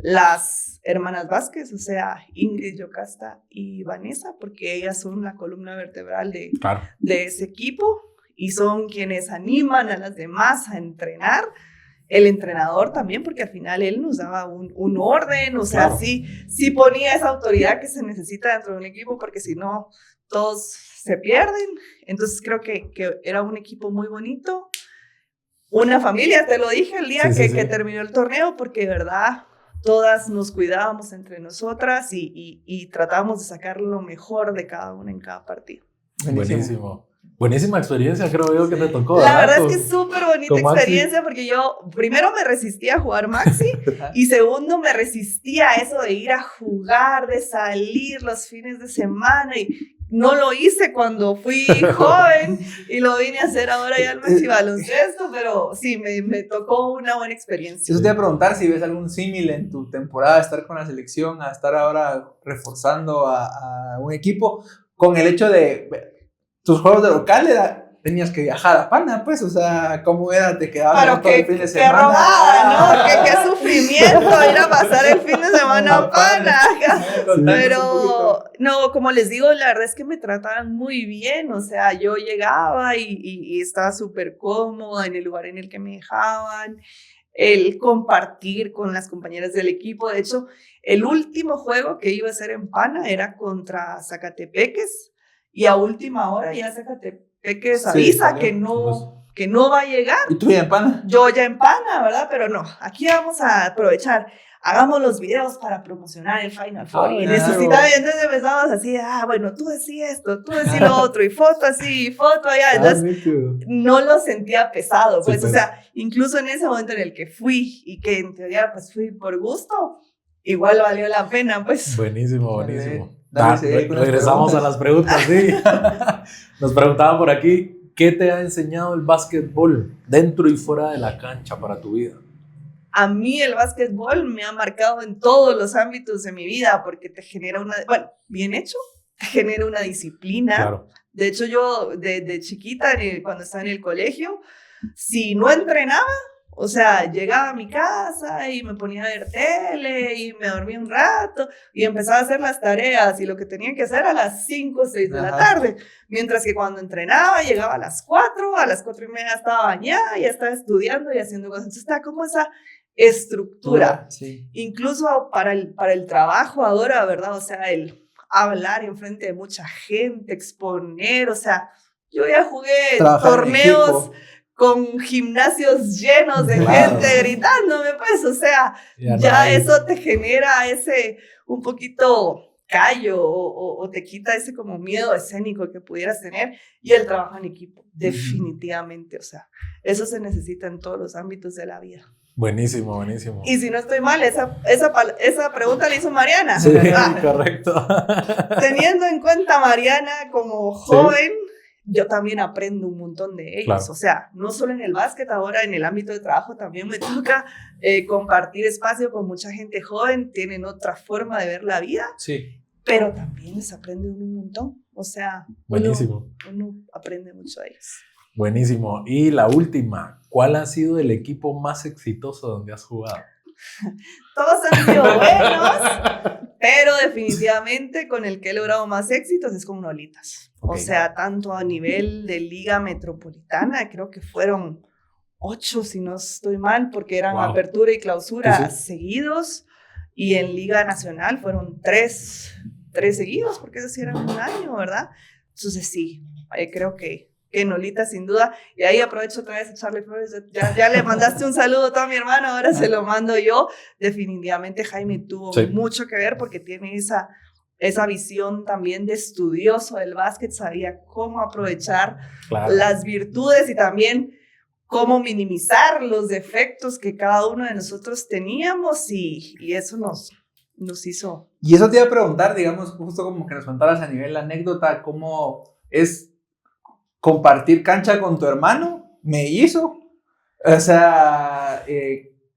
las hermanas Vázquez, o sea, Ingrid, Yocasta y Vanessa, porque ellas son la columna vertebral de ese equipo y son quienes animan a las demás a entrenar. El entrenador también, porque al final él nos daba un orden, o sea, sí ponía esa autoridad que se necesita dentro de un equipo, porque si no, todos se pierden. Entonces creo que era un equipo muy bonito, una familia, te lo dije el día que terminó el torneo, porque de verdad todas nos cuidábamos entre nosotras y tratábamos de sacar lo mejor de cada una en cada partido. Buenísima experiencia, creo yo, que te tocó. La verdad es que es súper bonita experiencia, porque yo primero me resistía a jugar Maxi y segundo me resistía a eso de ir a jugar, de salir los fines de semana, y no lo hice cuando fui joven y lo vine a hacer ahora ya al Maxi Baloncesto, pero sí, me tocó una buena experiencia. Eso te iba a preguntar si ves algún símil en tu temporada de estar con la selección a estar ahora reforzando a un equipo, con el hecho de tus juegos de local tenías que viajar a Pana, pues, o sea, ¿cómo era? Te quedabas todo el fin de semana. Qué robada, ¿no? Qué sufrimiento ir a pasar el fin de semana a Pana. Pero, no, como les digo, la verdad es que me trataban muy bien, o sea, yo llegaba y estaba súper cómoda en el lugar en el que me dejaban, el compartir con las compañeras del equipo. De hecho, el último juego que iba a hacer en Pana era contra Zacatepeques, y a última hora ya Zacatepeques avisa que no va a llegar. ¿Y tú ya en Pana? Yo ya en Pana, ¿verdad? Pero no, aquí vamos a aprovechar. Hagamos los videos para promocionar el Final Four. Y necesitaba, entonces empezamos así, bueno, tú decís esto, tú decís lo otro, y foto así, y foto allá. Entonces, no lo sentía pesado, pues, o sea, incluso en ese momento en el que fui, y que en teoría, pues, fui por gusto, igual valió la pena, pues. Buenísimo. Regresamos a las preguntas, sí. Nos preguntaban por aquí, ¿qué te ha enseñado el básquetbol dentro y fuera de la cancha para tu vida? A mí el básquetbol me ha marcado en todos los ámbitos de mi vida, porque te genera bien hecho, te genera una disciplina, De hecho, yo de chiquita, cuando estaba en el colegio, si no entrenaba, o sea, llegaba a mi casa y me ponía a ver tele y me dormía un rato y empezaba a hacer las tareas y lo que tenía que hacer a las 5 o 6 de la tarde. Mientras que cuando entrenaba llegaba a las 4 y media estaba bañada, ya estaba estudiando y haciendo cosas. Entonces está como esa estructura. Sí. Incluso para el trabajo ahora, ¿verdad? O sea, el hablar en frente de mucha gente, exponer, o sea, yo ya jugué torneos con gimnasios llenos de gente gritándome, pues, o sea, ya eso te genera ese un poquito callo o te quita ese como miedo escénico que pudieras tener, y el trabajo en equipo, definitivamente, o sea, eso se necesita en todos los ámbitos de la vida. Buenísimo, buenísimo. Y si no estoy mal, esa pregunta la hizo Mariana. Sí, correcto. Teniendo en cuenta Mariana como joven, yo también aprendo un montón de ellos. Claro. O sea, no solo en el básquet, ahora en el ámbito de trabajo también me toca compartir espacio con mucha gente joven, tienen otra forma de ver la vida, pero también les aprende un montón. O sea, buenísimo. Uno aprende mucho de ellos. Buenísimo. Y la última, ¿cuál ha sido el equipo más exitoso donde has jugado? Todos han sido buenos, pero definitivamente con el que he logrado más éxitos es con Nolitas. O sea, tanto a nivel de Liga Metropolitana, creo que fueron 8, si no estoy mal, porque eran apertura y clausura seguidos, y en Liga Nacional fueron 3 seguidos, porque esos sí eran un año, ¿verdad? Entonces sí, creo que Nolita sin duda, y ahí aprovecho otra vez a echarle flores, ya le mandaste un saludo a todo mi hermano, ahora se lo mando yo. Definitivamente Jaime tuvo mucho que ver porque tiene esa visión también de estudioso del básquet, sabía cómo aprovechar las virtudes y también cómo minimizar los defectos que cada uno de nosotros teníamos, y eso nos hizo. Y eso te iba a preguntar, digamos, justo como que nos contaras a nivel anécdota, cómo es compartir cancha con tu hermano, mellizo, o sea,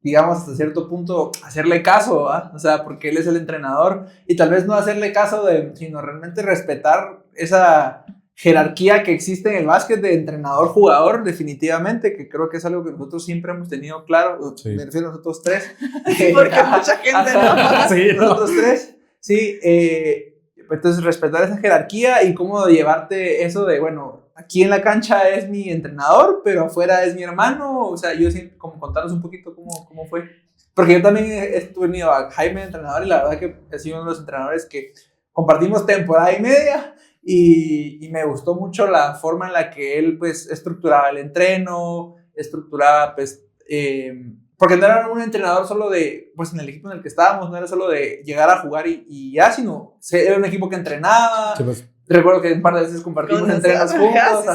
digamos hasta cierto punto hacerle caso, ¿va? O sea, porque él es el entrenador, y tal vez no hacerle caso sino realmente respetar esa jerarquía que existe en el básquet de entrenador-jugador, definitivamente, que creo que es algo que nosotros siempre hemos tenido claro, me refiero a nosotros tres. Porque mucha gente no. Nosotros tres, sí, entonces respetar esa jerarquía y cómo llevarte eso de, bueno, aquí en la cancha es mi entrenador, pero afuera es mi hermano. O sea, yo siempre, como contaros un poquito cómo fue. Porque yo también he tenido a Jaime de entrenador, y la verdad que he sido uno de los entrenadores que compartimos temporada y media, y me gustó mucho la forma en la que él, pues, estructuraba el entreno, estructuraba, pues, porque no era un entrenador solo de, pues, en el equipo en el que estábamos, no era solo de llegar a jugar y ya, sino era un equipo que entrenaba. Sí, pues. Recuerdo que un par de veces compartimos entrenos juntos,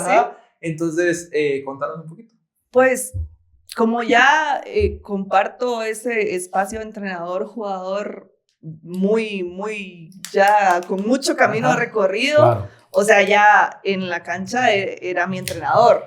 Entonces, contanos un poquito. Pues, como ya comparto ese espacio entrenador-jugador muy, ya con mucho camino recorrido, o sea, ya en la cancha era mi entrenador,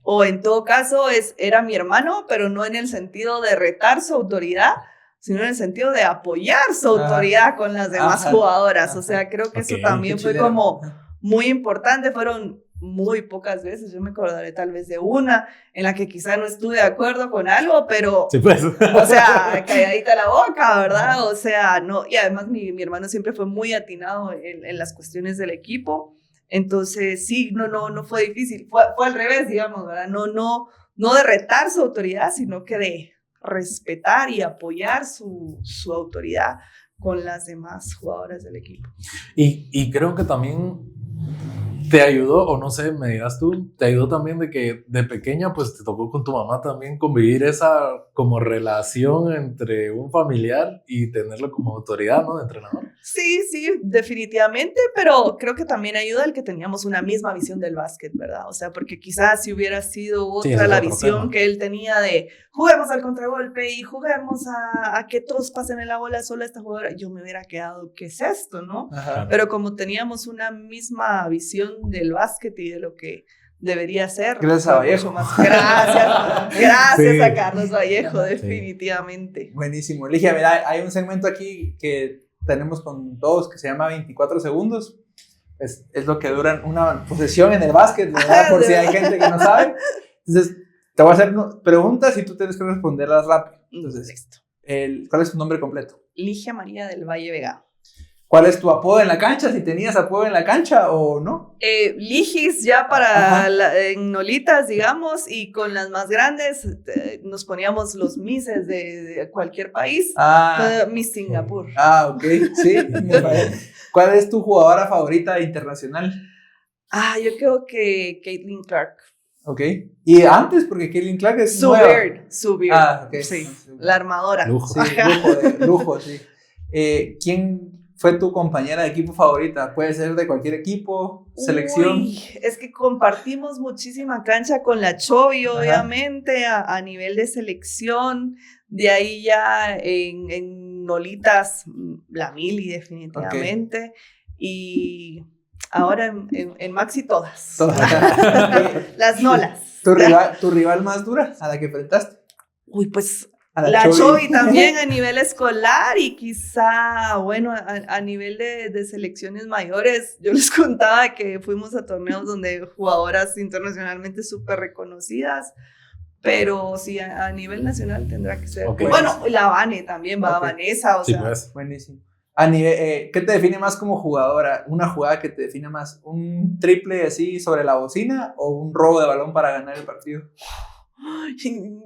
o en todo caso era mi hermano, pero no en el sentido de retar su autoridad, sino en el sentido de apoyar su autoridad con las demás jugadoras. O sea, creo que eso también fue como muy importante. Fueron muy pocas veces, yo me acordaré tal vez de una, en la que quizá no estuve de acuerdo con algo, pero, sí, pues. O sea, calladita la boca, ¿verdad? O sea, no, y además mi hermano siempre fue muy atinado en las cuestiones del equipo. Entonces, sí, no fue difícil, fue al revés, digamos, ¿verdad? No de retar su autoridad, sino que de respetar y apoyar su autoridad con las demás jugadoras del equipo. Y creo que también te ayudó, o no sé, me dirás tú, te ayudó también de que de pequeña pues te tocó con tu mamá también convivir esa como relación entre un familiar y tenerlo como autoridad, ¿no? De entrenador. Sí, definitivamente, pero creo que también ayuda el que teníamos una misma visión del básquet, ¿verdad? O sea, porque quizás si hubiera sido otra la visión tema que él tenía de juguemos al contragolpe y juguemos a que todos pasen la bola solo a esta jugadora, yo me hubiera quedado, ¿qué es esto, no? Ajá. Pero como teníamos una misma visión del básquet y de lo que debería ser. Gracias a Vallejo. Gracias a Carlos Vallejo, definitivamente. Buenísimo. Ligia, mira, hay un segmento aquí que tenemos con todos que se llama 24 segundos. es lo que dura una posesión en el básquet, ¿verdad? Por si hay gente que no sabe. Entonces, te voy a hacer preguntas y tú tienes que responderlas rápido. Entonces, listo. ¿Cuál es tu nombre completo? Ligia María del Valle Vega. ¿Cuál es tu apodo en la cancha? Si tenías apodo en la cancha o no. Ligis ya en Nolitas, digamos, y con las más grandes nos poníamos los Misses de cualquier país. Miss Singapur. Ok, sí. ¿Cuál es tu jugadora favorita internacional? Yo creo que Caitlin Clark. Ok. Y antes, porque Caitlin Clark es Sue Bird. Ok. Sí, la armadora. Lujo. Sí, lujo, sí. ¿Quién fue tu compañera de equipo favorita? Puede ser de cualquier equipo, selección. Uy, es que compartimos muchísima cancha con la Chovi, obviamente, a nivel de selección. De ahí ya en Nolitas, la Mili definitivamente. Y ahora en Maxi todas. Las Nolas. ¿Tu rival más dura a la que enfrentaste? Uy, pues la Chovi también a nivel escolar y quizá, bueno, a nivel de selecciones mayores. Yo les contaba que fuimos a torneos donde jugadoras internacionalmente súper reconocidas, pero sí, a nivel nacional tendrá que ser. Okay. Bueno, la Vane también va, Vanessa, o sí, sea. pues. Buenísimo. A nivel, ¿qué te define más como jugadora? ¿Una jugada que te define más? ¿Un triple así sobre la bocina o un robo de balón para ganar el partido?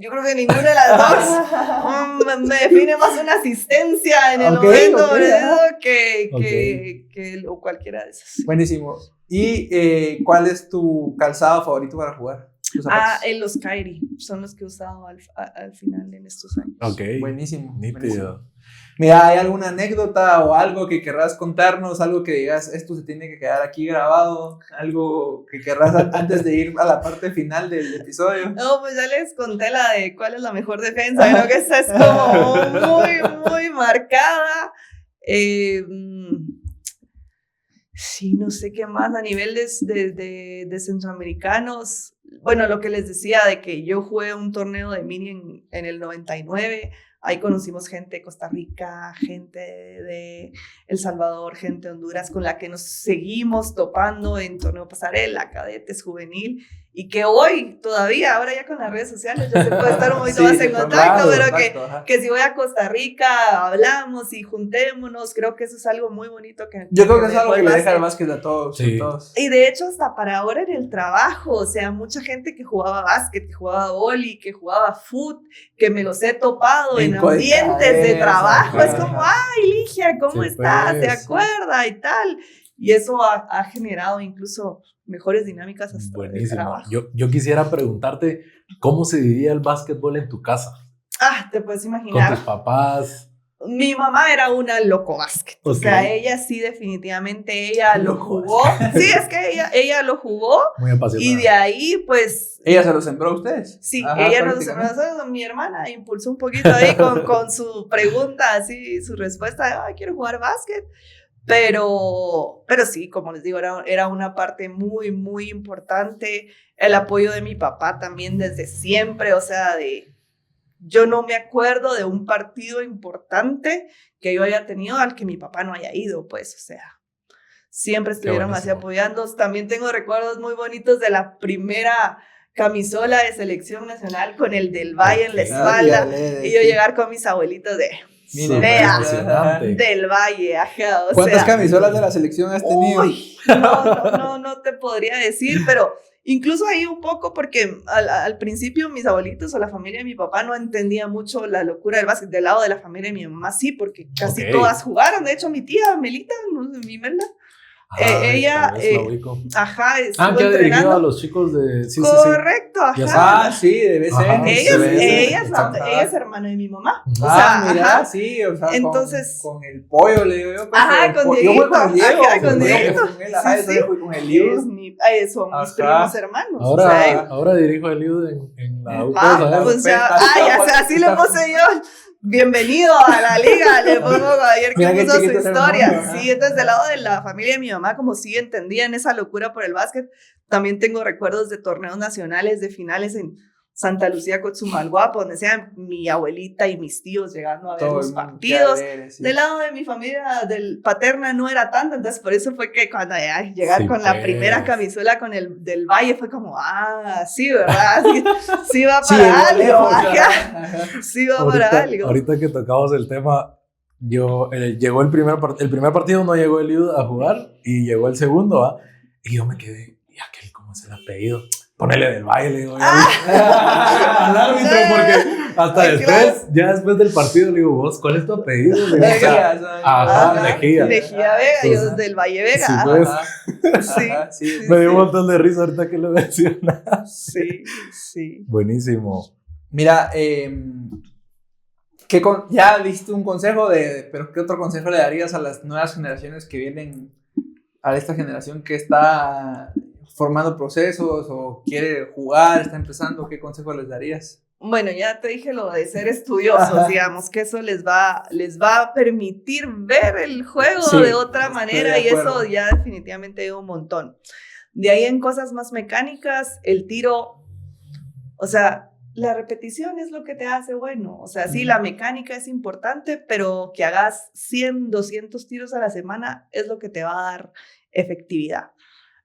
Yo creo que ninguna de las dos. Me define más una asistencia en el momento que cualquiera de esas. Buenísimo. ¿Y cuál es tu calzado favorito para jugar? Los Kyrie son los que he usado al final en estos años. Ok. Buenísimo. Nítido. Mira, ¿hay alguna anécdota o algo que querrás contarnos? Algo que digas, esto se tiene que quedar aquí grabado. Algo que querrás antes de ir a la parte final del episodio. No, pues ya les conté la de cuál es la mejor defensa. Creo que esa es como muy marcada. Sí, no sé qué más a nivel de centroamericanos. Bueno, lo que les decía de que yo jugué un torneo de mini en el 99. Ahí conocimos gente de Costa Rica, gente de El Salvador, gente de Honduras, con la que nos seguimos topando en torneo pasarela, cadetes, juvenil, y que hoy todavía, ahora ya con las redes sociales, ya se puede estar un poquito más en contacto, pero que si voy a Costa Rica, hablamos y juntémonos. Creo que eso es algo muy bonito. Yo creo que es algo que le deja el básquet a todos, sí. todos. Y de hecho, hasta para ahora en el trabajo, o sea, mucha gente que jugaba básquet, que jugaba vóley, que jugaba fútbol, que me los he topado en ambientes de trabajo. Es como, ay, Ligia, ¿cómo estás? ¿Te acuerdas? Y tal. Y eso ha generado incluso mejores dinámicas hasta buenísimo. El trabajo. Yo quisiera preguntarte, ¿cómo se vivía el básquetbol en tu casa? Te puedes imaginar. Con tus papás. Mi mamá era una loco básquet. Okay. O sea, ella sí, definitivamente, ella lo jugó. Sí, es que ella lo jugó. Muy apasionada. Y de ahí, pues... ¿Ella se lo sembró a ustedes? Sí, ella nos sembró. Mi hermana impulsó un poquito ahí con su pregunta, así, su respuesta de, quiero jugar básquet. Pero sí, como les digo, era una parte muy, muy importante. El apoyo de mi papá también desde siempre, o sea, yo no me acuerdo de un partido importante que yo haya tenido al que mi papá no haya ido, pues, o sea, siempre estuvieron así apoyando. También tengo recuerdos muy bonitos de la primera camisola de selección nacional con el del Valle en la espalda, y yo llegar con mis abuelitos del Valle, ajá. ¿Cuántas camisolas de la selección has tenido? Uy, no te podría decir, pero incluso ahí un poco porque al principio mis abuelitos o la familia de mi papá no entendía mucho la locura del básquet. Del lado de la familia de mi mamá sí, porque casi todas jugaron. De hecho, mi tía Melita, mi Melda, ella, ajá, que ha dirigido a los chicos de... Sí, correcto, sí. ajá. Sí, de BCN. Ella es hermana de mi mamá. O sea, mira, sí, o sea, entonces, con el pollo, le digo yo. Con Dieguito. Yo voy con Diego. Con Dieguito. Yo fui con el Liud. Son mis primos hermanos. Ahora dirijo a Liud en la U. Pues ya, así le puse yo. Bienvenido a la liga, le pongo ayer que puso su historia. Sí, entonces del lado de la familia de mi mamá, como sí entendían esa locura por el básquet, también tengo recuerdos de torneos nacionales, de finales en Santa Lucía, Cotzumalguapo, donde sea mi abuelita y mis tíos llegando a ver Todo los el mundo partidos. quiere ver, sí. Del lado de mi familia paterna no era tanto, entonces por eso fue que cuando llegar Sí, con la pues. primera camisola con el del Valle fue como, sí, ¿verdad? Sí va Sí, para algo, lejos, ajá. ajá. Sí va para algo. Ahorita que tocamos el tema, llegó el primer partido, no llegó Eliud a jugar y llegó el segundo, ¿va? Y yo me quedé, ¿y aquel cómo es el apellido? Ponele del Valle, le digo, al árbitro, porque hasta Ay, después, claro. ya después del partido, le digo, vos, ¿cuál es tu apellido? Le digo, ajá, Mejía. Mejía Vega, yo Entonces, del Valle Vega. sí, ajá. pues. Sí, Ajá, sí. sí, Me dio un sí. montón de risa ahorita que lo mencionas. Sí, sí. Buenísimo. Mira, ya diste un consejo pero ¿qué otro consejo le darías a las nuevas generaciones que vienen, a esta generación que está formando procesos o quiere jugar, está empezando? ¿Qué consejo les darías? Bueno, ya te dije lo de ser estudiosos, Ajá. digamos, que eso les va a permitir ver el juego Sí, de otra estoy manera de y eso acuerdo. ya definitivamente ayuda un montón. De ahí en cosas más mecánicas, el tiro, o sea, la repetición es lo que te hace bueno. O sea, sí, la mecánica es importante, pero que hagas 100, 200 tiros a la semana es lo que te va a dar efectividad.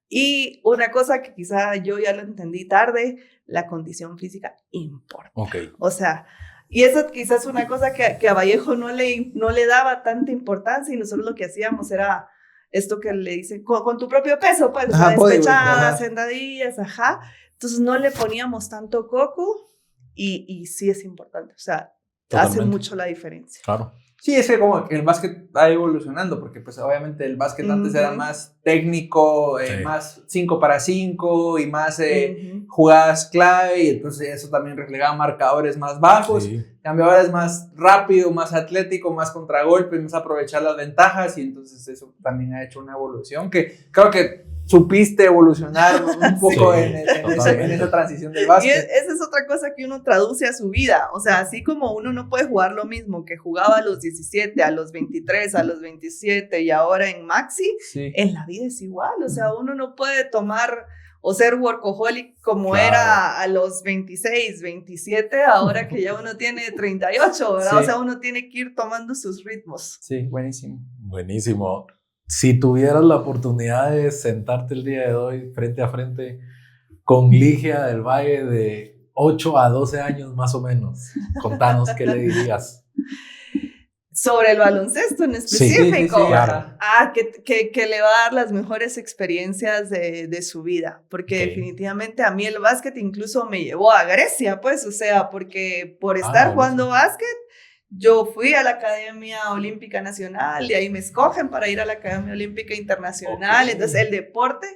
Y una cosa que quizá yo ya lo entendí tarde, la condición física importa. Ok. O sea, y eso quizás es una cosa que a Vallejo no le daba tanta importancia y nosotros lo que hacíamos era esto que le dicen, con tu propio peso, pues, o sea, Ajá, bodybuilding, despechadas, ajá. sentadillas, ajá. Entonces no le poníamos tanto coco y sí es importante, o sea, hace Totalmente. mucho la diferencia. Claro. Sí, es que como que el básquet va evolucionando, porque pues obviamente el básquet antes era más técnico, Sí. más 5 para 5 y más Ujú. jugadas clave, y entonces eso también reflejaba marcadores más bajos. Sí. En cambio ahora es más rápido, más atlético, más contragolpe, más aprovechar las ventajas, y entonces eso también ha hecho una evolución que creo que supiste evolucionar un poco Sí, en totalmente. esa transición del Y básquet. esa es otra cosa que uno traduce a su vida. O sea, así como uno no puede jugar lo mismo que jugaba a los 17, a los 23, a los 27 y ahora en Maxi, Sí. en la vida es igual. O sea, uno no puede tomar o ser workaholic como Claro. era a los 26, 27, ahora que ya uno tiene 38, ¿verdad? Sí. O sea, uno tiene que ir tomando sus ritmos. Sí, buenísimo. Buenísimo. Si tuvieras la oportunidad de sentarte el día de hoy frente a frente con Ligia del Valle de 8 a 12 años más o menos, contanos qué le dirías. Sobre el baloncesto en Sí, específico. sí, claro. Que le va a dar las mejores experiencias de su vida, porque Ok. definitivamente a mí el básquet incluso me llevó a Grecia, pues, o sea, porque por estar buenísimo. jugando básquet, yo fui a la Academia Olímpica Nacional y ahí me escogen para ir a la Academia Olímpica Internacional, Ok. entonces el deporte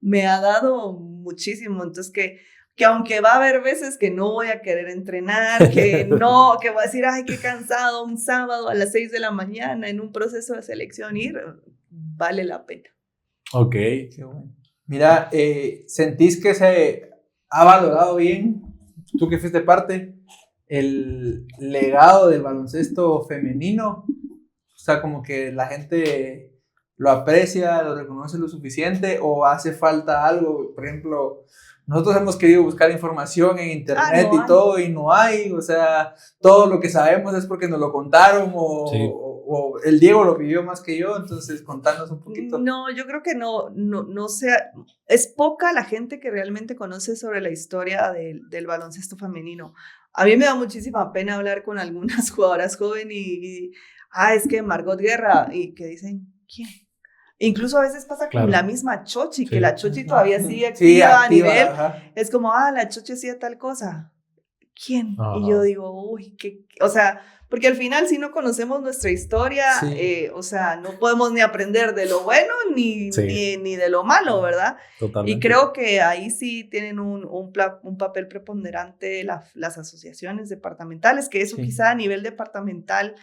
me ha dado muchísimo, entonces que aunque va a haber veces que no voy a querer entrenar, que voy a decir, ay, qué cansado, un sábado a las 6 de la mañana en un proceso de selección ir, vale la pena. Ok. Qué bueno. Mira, ¿sentís que se ha valorado bien, tú que fuiste parte, el legado del baloncesto femenino? O sea, como que la gente lo aprecia, lo reconoce lo suficiente, o hace falta algo. Por ejemplo, nosotros hemos querido buscar información en internet no y hay. todo, y no hay. O sea, todo lo que sabemos es porque nos lo contaron, Sí. o el Diego lo vivió más que yo. Entonces, contanos un poquito. No, yo creo que no sea, es poca la gente que realmente conoce sobre la historia del baloncesto femenino. A mí me da muchísima pena hablar con algunas jugadoras jóvenes y es que Margot Guerra, y que dicen, ¿quién? Incluso a veces pasa Claro. con la misma Chochi, Sí. que la Chochi todavía sigue Sí, activa a activa, nivel, ajá. es como, la Chochi hacía tal cosa. ¿Quién? Ajá. Y yo digo, uy, o sea, porque al final si no conocemos nuestra historia, Sí. o sea, no podemos ni aprender de lo bueno ni de lo malo, ¿verdad? Totalmente. Y creo que ahí sí tienen un papel preponderante las asociaciones departamentales, que eso Sí. quizá a nivel departamental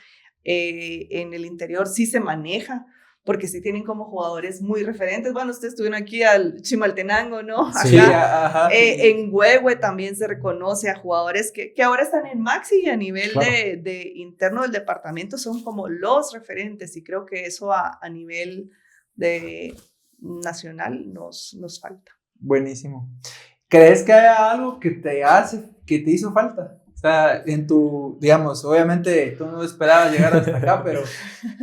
en el interior sí se maneja, porque sí tienen como jugadores muy referentes. Bueno, ustedes estuvieron aquí al Chimaltenango, ¿no? Sí. Acá. Ajá. En Huehue también se reconoce a jugadores que ahora están en Maxi y a nivel Claro. de interno del departamento son como los referentes, y creo que eso a nivel nacional nos falta. Buenísimo. ¿Crees que haya algo que te que te hizo falta? O sea, en tu, digamos, obviamente tú no esperabas llegar hasta acá, pero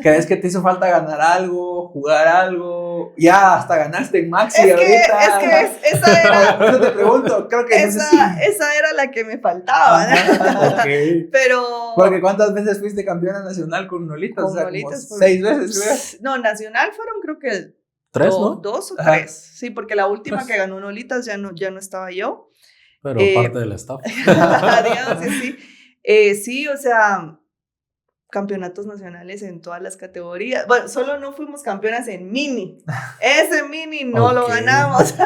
¿crees que te hizo falta ganar algo, jugar algo? Ya hasta ganaste en Maxi ahorita. Esa era... Eso te pregunto, creo que esa era la que me faltaba, ¿no? Okay. Pero... Porque ¿cuántas veces fuiste campeona nacional con Nolitas? Con o sea, Nolitas como 6 veces, creo. No, nacional fueron creo que 3, ¿no? 2 o 3. Ajá. Sí, porque la última que ganó Nolitas ya no estaba yo. Pero parte del staff. Digamos que sí. Sí, o sea, campeonatos nacionales en todas las categorías. Bueno, solo no fuimos campeonas en mini. Ese mini no lo ganamos.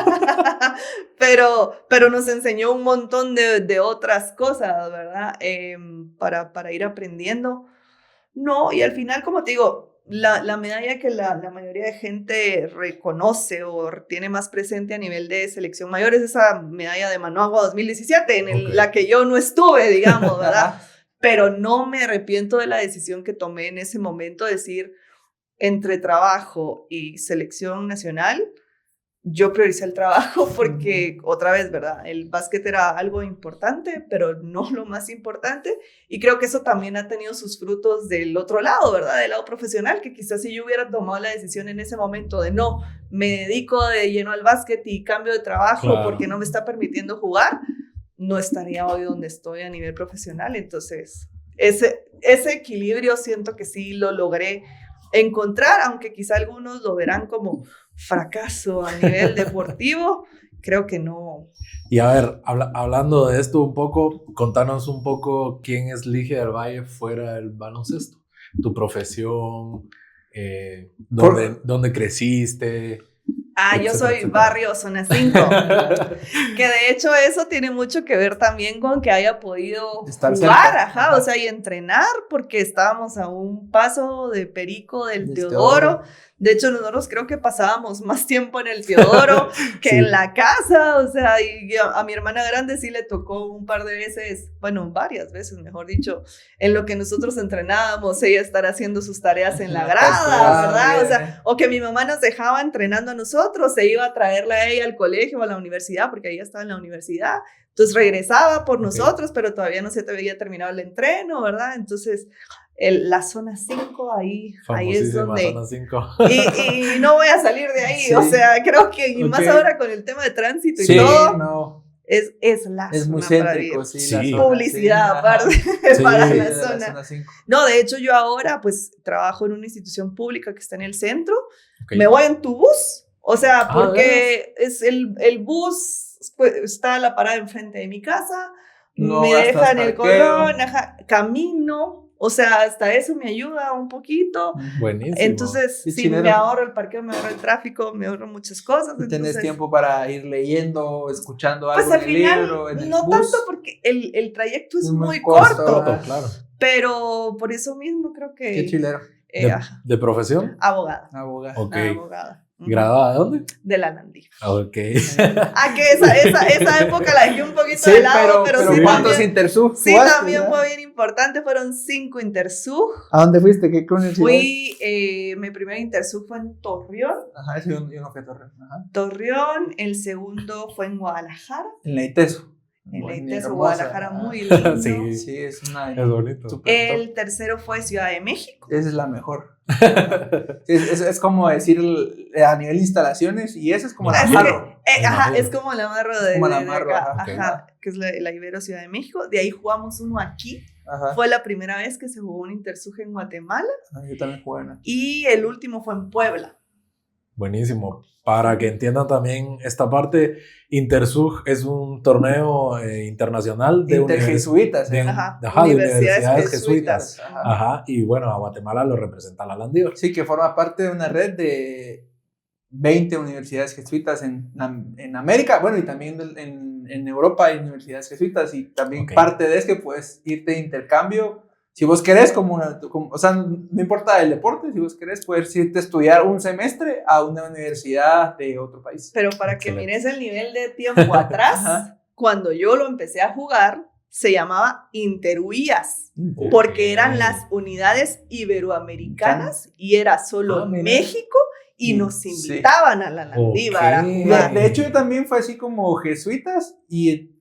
pero nos enseñó un montón de otras cosas, ¿verdad? Para ir aprendiendo. No, y al final, como te digo, la medalla que la mayoría de gente reconoce o tiene más presente a nivel de selección mayor es esa medalla de Managua 2017, en la que yo no estuve, digamos, ¿verdad? Pero no me arrepiento de la decisión que tomé en ese momento, de decir, entre trabajo y selección nacional, yo prioricé el trabajo porque, otra vez, ¿verdad? El básquet era algo importante, pero no lo más importante. Y creo que eso también ha tenido sus frutos del otro lado, ¿verdad? Del lado profesional, que quizás si yo hubiera tomado la decisión en ese momento de no, me dedico de lleno al básquet y cambio de trabajo porque no me está permitiendo jugar, no estaría hoy donde estoy a nivel profesional. Entonces, ese equilibrio siento que sí lo logré encontrar, aunque quizá algunos lo verán como fracaso a nivel deportivo, creo que no. Y a ver, hablando de esto un poco, contanos un poco quién es Ligia del Valle fuera del baloncesto, tu profesión, dónde creciste. Yo soy barrio Zona 5, que de hecho eso tiene mucho que ver también con que haya podido estar jugar, o sea, y entrenar, porque estábamos a un paso de Perico del Teodoro. De hecho, nosotros creo que pasábamos más tiempo en el Teodoro que en la casa, o sea, y a mi hermana grande sí le tocó un par de veces, bueno, varias veces, mejor dicho, en lo que nosotros entrenábamos, ella estar haciendo sus tareas en la grada, ¿verdad? O sea, o que mi mamá nos dejaba entrenando a nosotros, se iba a traerla a ella al colegio o a la universidad, porque ella estaba en la universidad, entonces regresaba por nosotros, pero todavía no se te había terminado el entreno, ¿verdad? Entonces... la zona 5, ahí es donde... Zona 5. Y no voy a salir de ahí, o sea, creo que, y más ahora con el tema de tránsito y todo, es la es zona muy para céntrico, vivir. sí. Publicidad aparte para la zona. Zona 5. No, de hecho yo ahora pues trabajo en una institución pública que está en el centro, Okay. me voy en tu bus, o sea, porque es el bus está a la parada enfrente de mi casa, me deja en el Colón, camino. O sea, hasta eso me ayuda un poquito. Buenísimo. Entonces, sí, me ahorro el parqueo, me ahorro el tráfico, me ahorro muchas cosas. Y tenés tiempo para ir leyendo, escuchando algo pues en el libro, en el no bus. Tanto porque el trayecto es muy corto. Claro. Pero por eso mismo creo que... Qué chilero. ¿De profesión? Abogada. Okay. Abogada. ¿Graduada de dónde? De la Nandí. Ok. Que esa época la dejé un poquito de lado, pero sí. ¿Cuántos Intersug? Sí, también fue bien importante. Fueron 5 Intersug. ¿A dónde fuiste? ¿Qué universidad? Mi primer Intersug fue en Torreón. Ajá, yo no fui a Torreón. Ajá. Torreón, el segundo fue en Guadalajara. En la ITESO. En la ITESO, Guadalajara, muy lindo. Sí, es bonito. El tercero fue Ciudad de México. Esa es la mejor. es como decir a nivel de instalaciones, y esa es como la Amarro. Es como la Amarro de acá, okay. Que es la Ibero Ciudad de México. De ahí jugamos uno aquí. Ajá. Fue la primera vez que se jugó un Intersug en Guatemala. Yo también jugué en aquí. Y el último fue en Puebla. Buenísimo. Para que entiendan también esta parte, Intersug es un torneo internacional de interjesuitas, de universidades jesuitas. Ajá. Y bueno, a Guatemala lo representa la Landívar. Sí, que forma parte de una red de 20 universidades jesuitas en América, bueno, y también en Europa hay universidades jesuitas, y también parte de eso que puedes irte de intercambio. Si vos querés, o sea, no importa el deporte, si vos querés, puedes irte a estudiar un semestre a una universidad de otro país. Pero para que mires el nivel de tiempo atrás, cuando yo lo empecé a jugar, se llamaba Interuías, porque eran las unidades iberoamericanas y era solo México, y nos invitaban a la Landívar a jugar. De hecho, yo también fue así como jesuitas, y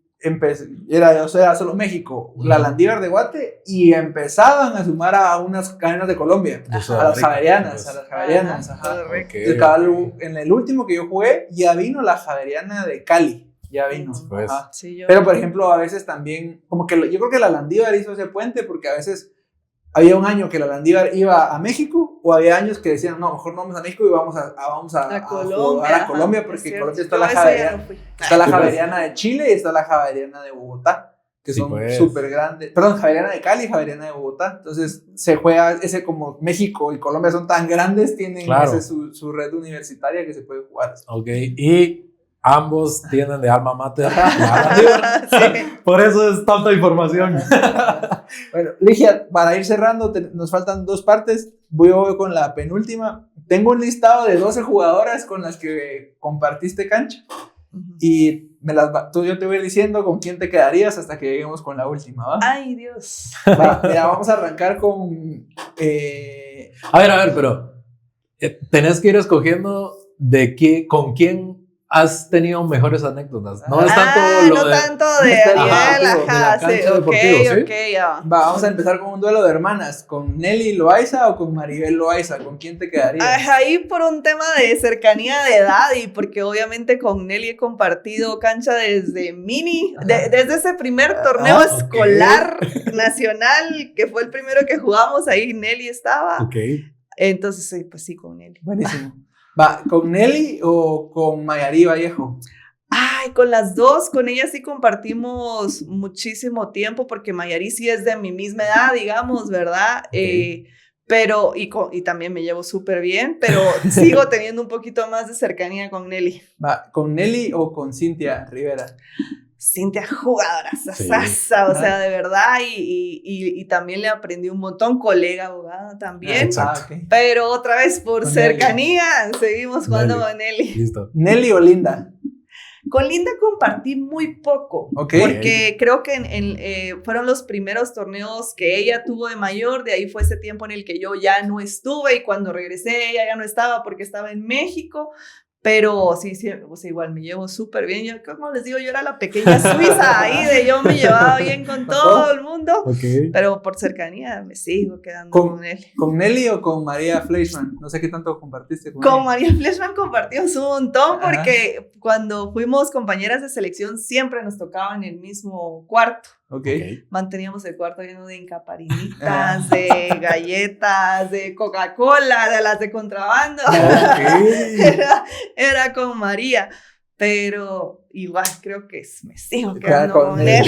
era solo México, la Landívar de Guate, y empezaban a sumar a unas cadenas de Colombia, a las Javerianas, ajá. Correcto. En el último que yo jugué, ya vino la Javeriana de Cali, ya vino. Pues. Ajá. Sí, Pero, por ejemplo, a veces también, como que yo creo que la Landívar hizo ese puente, porque a veces había un año que la Landívar iba a México, o había años que decían, no, mejor no vamos a México y vamos a Colombia, jugar a Colombia, ajá, porque es en Colombia cierto. está la Yo ese ya Javeriana. no fui. Está la Javeriana de Chile y está la Javeriana de Bogotá, que Sí, son pues. súper grandes. Perdón, Javeriana de Cali y Javeriana de Bogotá. Entonces se juega ese, como México y Colombia son tan grandes, tienen Claro. su red universitaria que se puede jugar. Ok, y ambos tienen de alma mater la Landívar. Sí. Por eso es tanta información. Bueno, Ligia, para ir cerrando, nos faltan 2 partes. Voy con la penúltima. Tengo un listado de 12 jugadoras con las que compartiste cancha. Y yo te voy a ir diciendo con quién te quedarías hasta que lleguemos con la última, ¿va? Ay, Dios. Mira, vamos a arrancar con... A ver, pero tenés que ir escogiendo con quién has tenido mejores anécdotas. No es tanto lo no de... tanto de Ajá, Ariel, de la ajá, cancha sí, deportiva, ¿sí? ok, ya. vamos a empezar con un duelo de hermanas, con Nelly Loaiza o con Maribel Loaiza, ¿con quién te quedarías? Ahí por un tema de cercanía de edad y porque obviamente con Nelly he compartido cancha desde desde ese primer torneo ok. escolar nacional, que fue el primero que jugamos, ahí Nelly estaba. Ok. Entonces, sí, pues sí, con Nelly. Buenísimo. ¿Con Nelly o con Mayari Vallejo? Ay, con las dos, con ella sí compartimos muchísimo tiempo porque Mayari sí es de mi misma edad, digamos, ¿verdad? Okay. Pero, y también me llevo súper bien, pero sigo teniendo un poquito más de cercanía con Nelly. ¿Con Nelly o con Cintia Rivera? Cintia, jugadora, Sí. o sea, de verdad, y también le aprendí un montón, colega abogada también. Exacto. Okay. Pero otra vez, por Con cercanía, seguimos jugando Nelly. con Nelly. Listo. ¿Nelly o Linda? Con Linda compartí muy poco, Ok. porque creo que fueron los primeros torneos que ella tuvo de mayor, de ahí fue ese tiempo en el que yo ya no estuve y cuando regresé ella ya no estaba porque estaba en México, pero sí, o sea, igual me llevo súper bien, yo como les digo, yo era la pequeña suiza ahí, yo me llevaba bien con todo el mundo, Ok. pero por cercanía me sigo quedando con él. ¿Con Nelly o con María Fleischmann? No sé qué tanto compartiste con Con ella. María Fleischmann compartimos un montón Ajá. porque cuando fuimos compañeras de selección siempre nos tocaba en el mismo cuarto. Ok. Manteníamos el cuarto lleno de encaparinitas, de galletas, de Coca-Cola, de las de contrabando. Era con María, pero igual creo que me sigo quedando con él.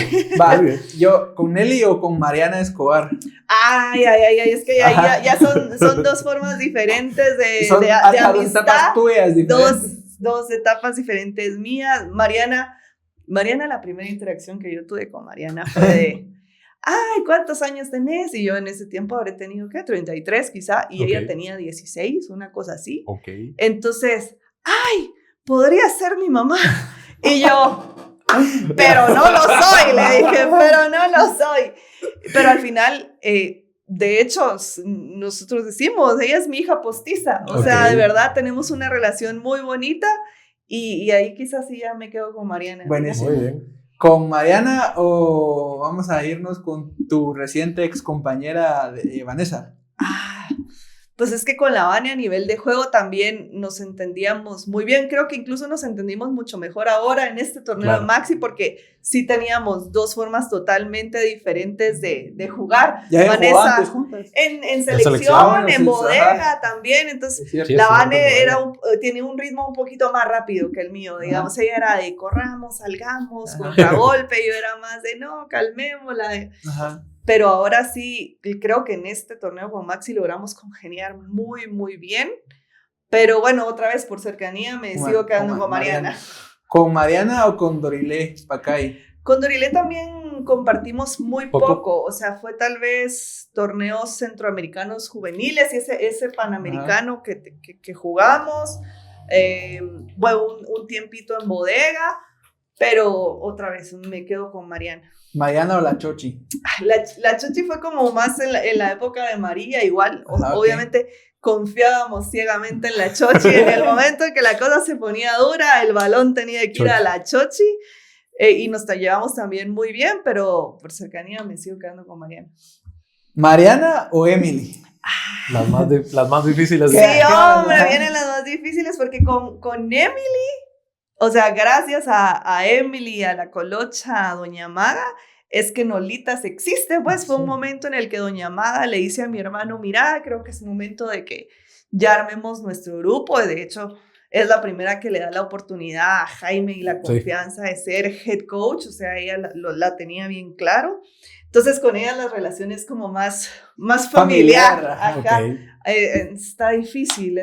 Yo, ¿con Nelly o con Mariana Escobar? Ay, es que ya son 2 formas diferentes de Dos amistad. etapas tuyas diferentes. Dos etapas diferentes mías. Mariana, la primera interacción que yo tuve con Mariana fue de, ay, ¿cuántos años tenés? Y yo en ese tiempo habré tenido, ¿qué? 33 quizá, y ella tenía 16, una cosa así. Ok. Entonces, ay, podría ser mi mamá. Y yo, pero no lo soy, le dije, pero no lo soy. Pero al final, de hecho, nosotros decimos, ella es mi hija postiza. O sea, de verdad tenemos una relación muy bonita. Y ahí quizás sí ya me quedo con Mariana. Buenísimo. Muy bien. ¿Con Mariana o vamos a irnos con tu reciente ex compañera Vanessa? Pues es que con la Vane a nivel de juego también nos entendíamos muy bien. Creo que incluso nos entendimos mucho mejor ahora en este torneo de Maxi porque sí teníamos 2 formas totalmente diferentes de jugar. Ya Vanessa juntas. en selección, en bodega también. Entonces la Vane tiene un ritmo un poquito más rápido que el mío. Digamos, ella era de corramos, salgamos, contragolpe. Yo era más de no, calmémosla. Ajá. Pero ahora sí, creo que en este torneo con Maxi logramos congeniar muy, muy bien. Pero bueno, otra vez por cercanía me sigo quedando con Mariana. ¿Con Mariana o con Dorilé Pacay? Con Dorilé también compartimos muy poco. O sea, fue tal vez torneos centroamericanos juveniles y ese panamericano que jugamos. Bueno, un tiempito en bodega. Pero otra vez me quedo con Mariana. ¿Mariana o la Chochi? La Chochi fue como más en la época de María, igual. Obviamente confiábamos ciegamente en la Chochi. En el momento en que la cosa se ponía dura, el balón tenía que ir a la Chochi. y nos llevamos también muy bien, pero por cercanía me sigo quedando con Mariana. ¿Mariana o Emily? Las más difíciles. Sí, hombre, vienen las más difíciles porque con Emily, o sea, gracias a Emily, a la Colocha, a Doña Maga, es que Nolitas existe, pues fue un momento en el que Doña Maga le dice a mi hermano, mira, creo que es momento de que ya armemos nuestro grupo, y de hecho es la primera que le da la oportunidad a Jaime y la confianza de ser head coach, o sea, ella la tenía bien claro. Entonces con ella la relación es como más familiar. Acá, está difícil,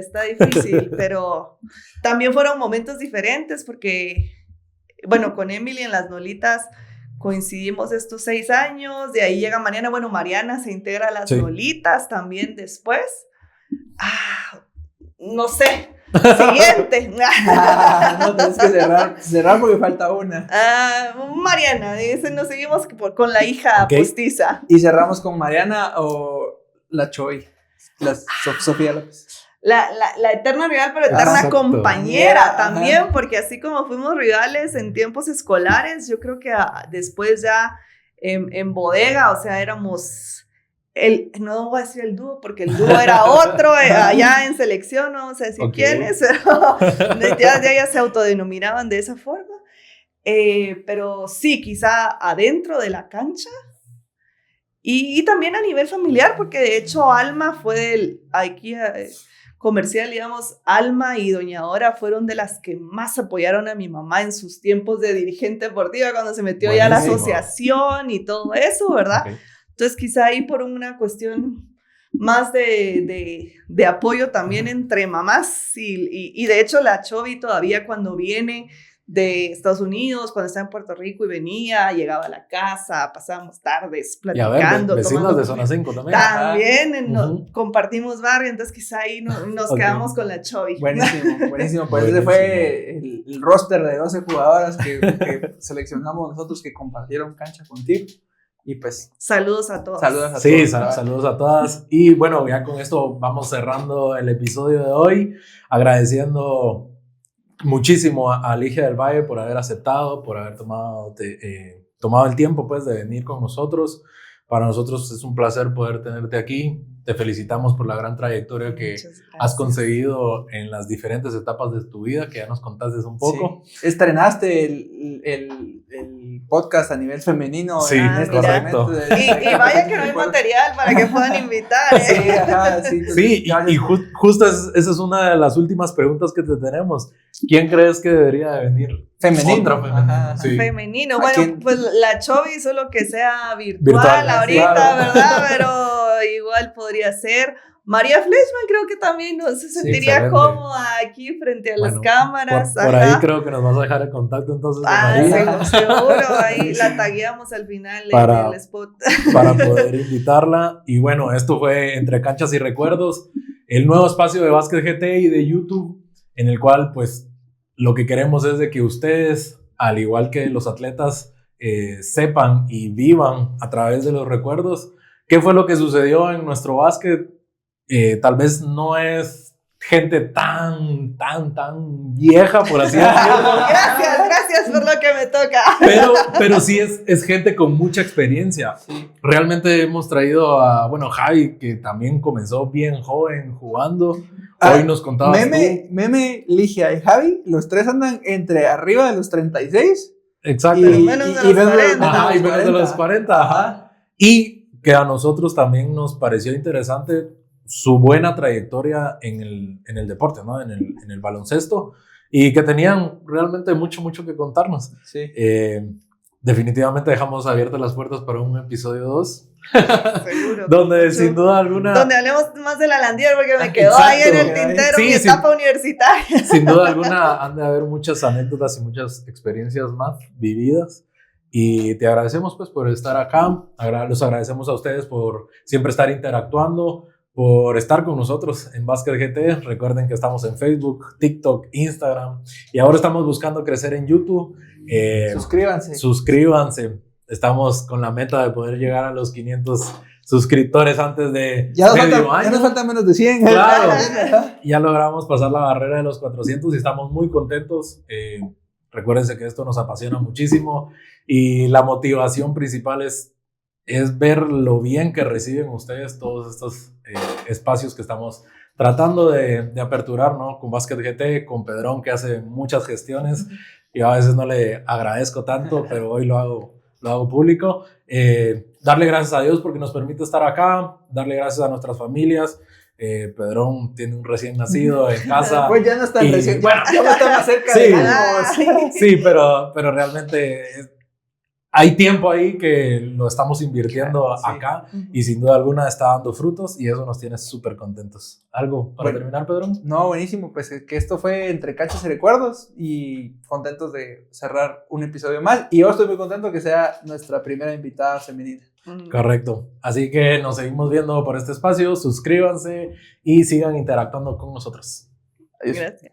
pero también fueron momentos diferentes porque, bueno, con Emily en las Nolitas coincidimos estos 6 años, de ahí llega Mariana, bueno, Mariana se integra a las Nolitas también después. No sé. Siguiente. No, tienes que cerrar porque falta una. Mariana, nos seguimos con la hija postiza. ¿Y cerramos con Mariana o la Choi? Sofía López. La eterna rival, pero eterna compañera también, porque así como fuimos rivales en tiempos escolares, yo creo que después ya en bodega, o sea, éramos... no voy a decir el dúo porque el dúo era otro, allá en selección, no vamos a decir quiénes, pero ya se autodenominaban de esa forma. Pero sí, quizá adentro de la cancha y también a nivel familiar, porque de hecho Alma fue aquí comercial, digamos, Alma y Doña Dora fueron de las que más apoyaron a mi mamá en sus tiempos de dirigente deportiva, cuando se metió ya a la asociación y todo eso, ¿verdad? Entonces, quizá ahí por una cuestión más de apoyo también entre mamás y de hecho la Chovi todavía cuando viene de Estados Unidos, cuando estaba en Puerto Rico y venía, llegaba a la casa, pasábamos tardes platicando. Y a ver, vecinos de Zona 5 también. También compartimos barrio, entonces quizá ahí nos quedamos con la Chovi. Buenísimo. Pues ese fue el roster de 12 jugadoras que seleccionamos nosotros que compartieron cancha contigo. Y pues saludos a todos. Saludos a todas. Y bueno, ya con esto vamos cerrando el episodio de hoy, agradeciendo muchísimo a Ligia del Valle por haber aceptado, por haber tomado el tiempo pues de venir con nosotros. Para nosotros es un placer poder tenerte aquí. Te felicitamos por la gran trayectoria que has conseguido en las diferentes etapas de tu vida, que ya nos contaste un poco. Sí. Estrenaste el podcast a nivel femenino. Sí, correcto. Y vaya que no hay material para que puedan invitar. Sí, y justo esa es una de las últimas preguntas que te tenemos. ¿Quién crees que debería de venir? Femenino. Femenino. Bueno, pues la Chovi, solo que sea virtual ahorita, claro. ¿Verdad? Pero igual podría ser. María Fleischmann creo que también se sentiría cómoda aquí frente a las cámaras. Por ahí creo que nos vas a dejar el contacto entonces de María. Seguro, ahí la tagueamos al final en el spot. Para poder invitarla. Y bueno, esto fue Entre Canchas y Recuerdos, el nuevo espacio de Básquet GT y de YouTube, en el cual pues lo que queremos es de que ustedes, al igual que los atletas, sepan y vivan a través de los recuerdos qué fue lo que sucedió en nuestro básquet. Tal vez no es gente tan vieja, por así decirlo. Gracias por lo que me toca. Pero sí es gente con mucha experiencia. Sí. Realmente hemos traído a, Javi, que también comenzó bien joven jugando. Hoy nos contabas Meme, Ligia y Javi, los tres andan entre arriba de los 36. Exacto. Y menos de los 40. Y menos de los 40. Ajá. Y que a nosotros también nos pareció interesante su buena trayectoria en el deporte, ¿no? En el baloncesto, y que tenían realmente mucho que contarnos. Sí. Definitivamente dejamos abiertas las puertas para un episodio 2. Seguro. Donde sin duda alguna... Donde hablemos más de la Landier, porque me quedó ahí en el tintero mi etapa universitaria. Sin duda alguna han de haber muchas anécdotas y muchas experiencias más vividas. Y te agradecemos pues por estar acá. Los agradecemos a ustedes por siempre estar interactuando, por estar con nosotros en Básquet GT. Recuerden que estamos en Facebook, TikTok, Instagram, y ahora estamos buscando crecer en YouTube. Suscríbanse. Estamos con la meta de poder llegar a los 500 suscriptores antes de medio año. Ya nos faltan menos de 100. Claro. Ya logramos pasar la barrera de los 400 y estamos muy contentos. Recuérdense que esto nos apasiona muchísimo y la motivación principal es ver lo bien que reciben ustedes todos estos espacios que estamos tratando de aperturar, ¿no? Con Basket GT, con Pedrón, que hace muchas gestiones. Yo a veces no le agradezco tanto, pero hoy lo hago público. Darle gracias a Dios porque nos permite estar acá, darle gracias a nuestras familias. Pedrón tiene un recién nacido en casa. Pues ya no está recién, bueno, ya no está más cerca sí, de algo, sí, pero realmente hay tiempo ahí que lo estamos invirtiendo acá y sin duda alguna está dando frutos y eso nos tiene súper contentos. ¿Algo para terminar, Pedrón? No, buenísimo, pues que esto fue Entre Canchas y Recuerdos y contentos de cerrar un episodio más y yo estoy muy contento que sea nuestra primera invitada femenina. Correcto, así que nos seguimos viendo por este espacio, suscríbanse y sigan interactuando con nosotros. Adiós. Gracias.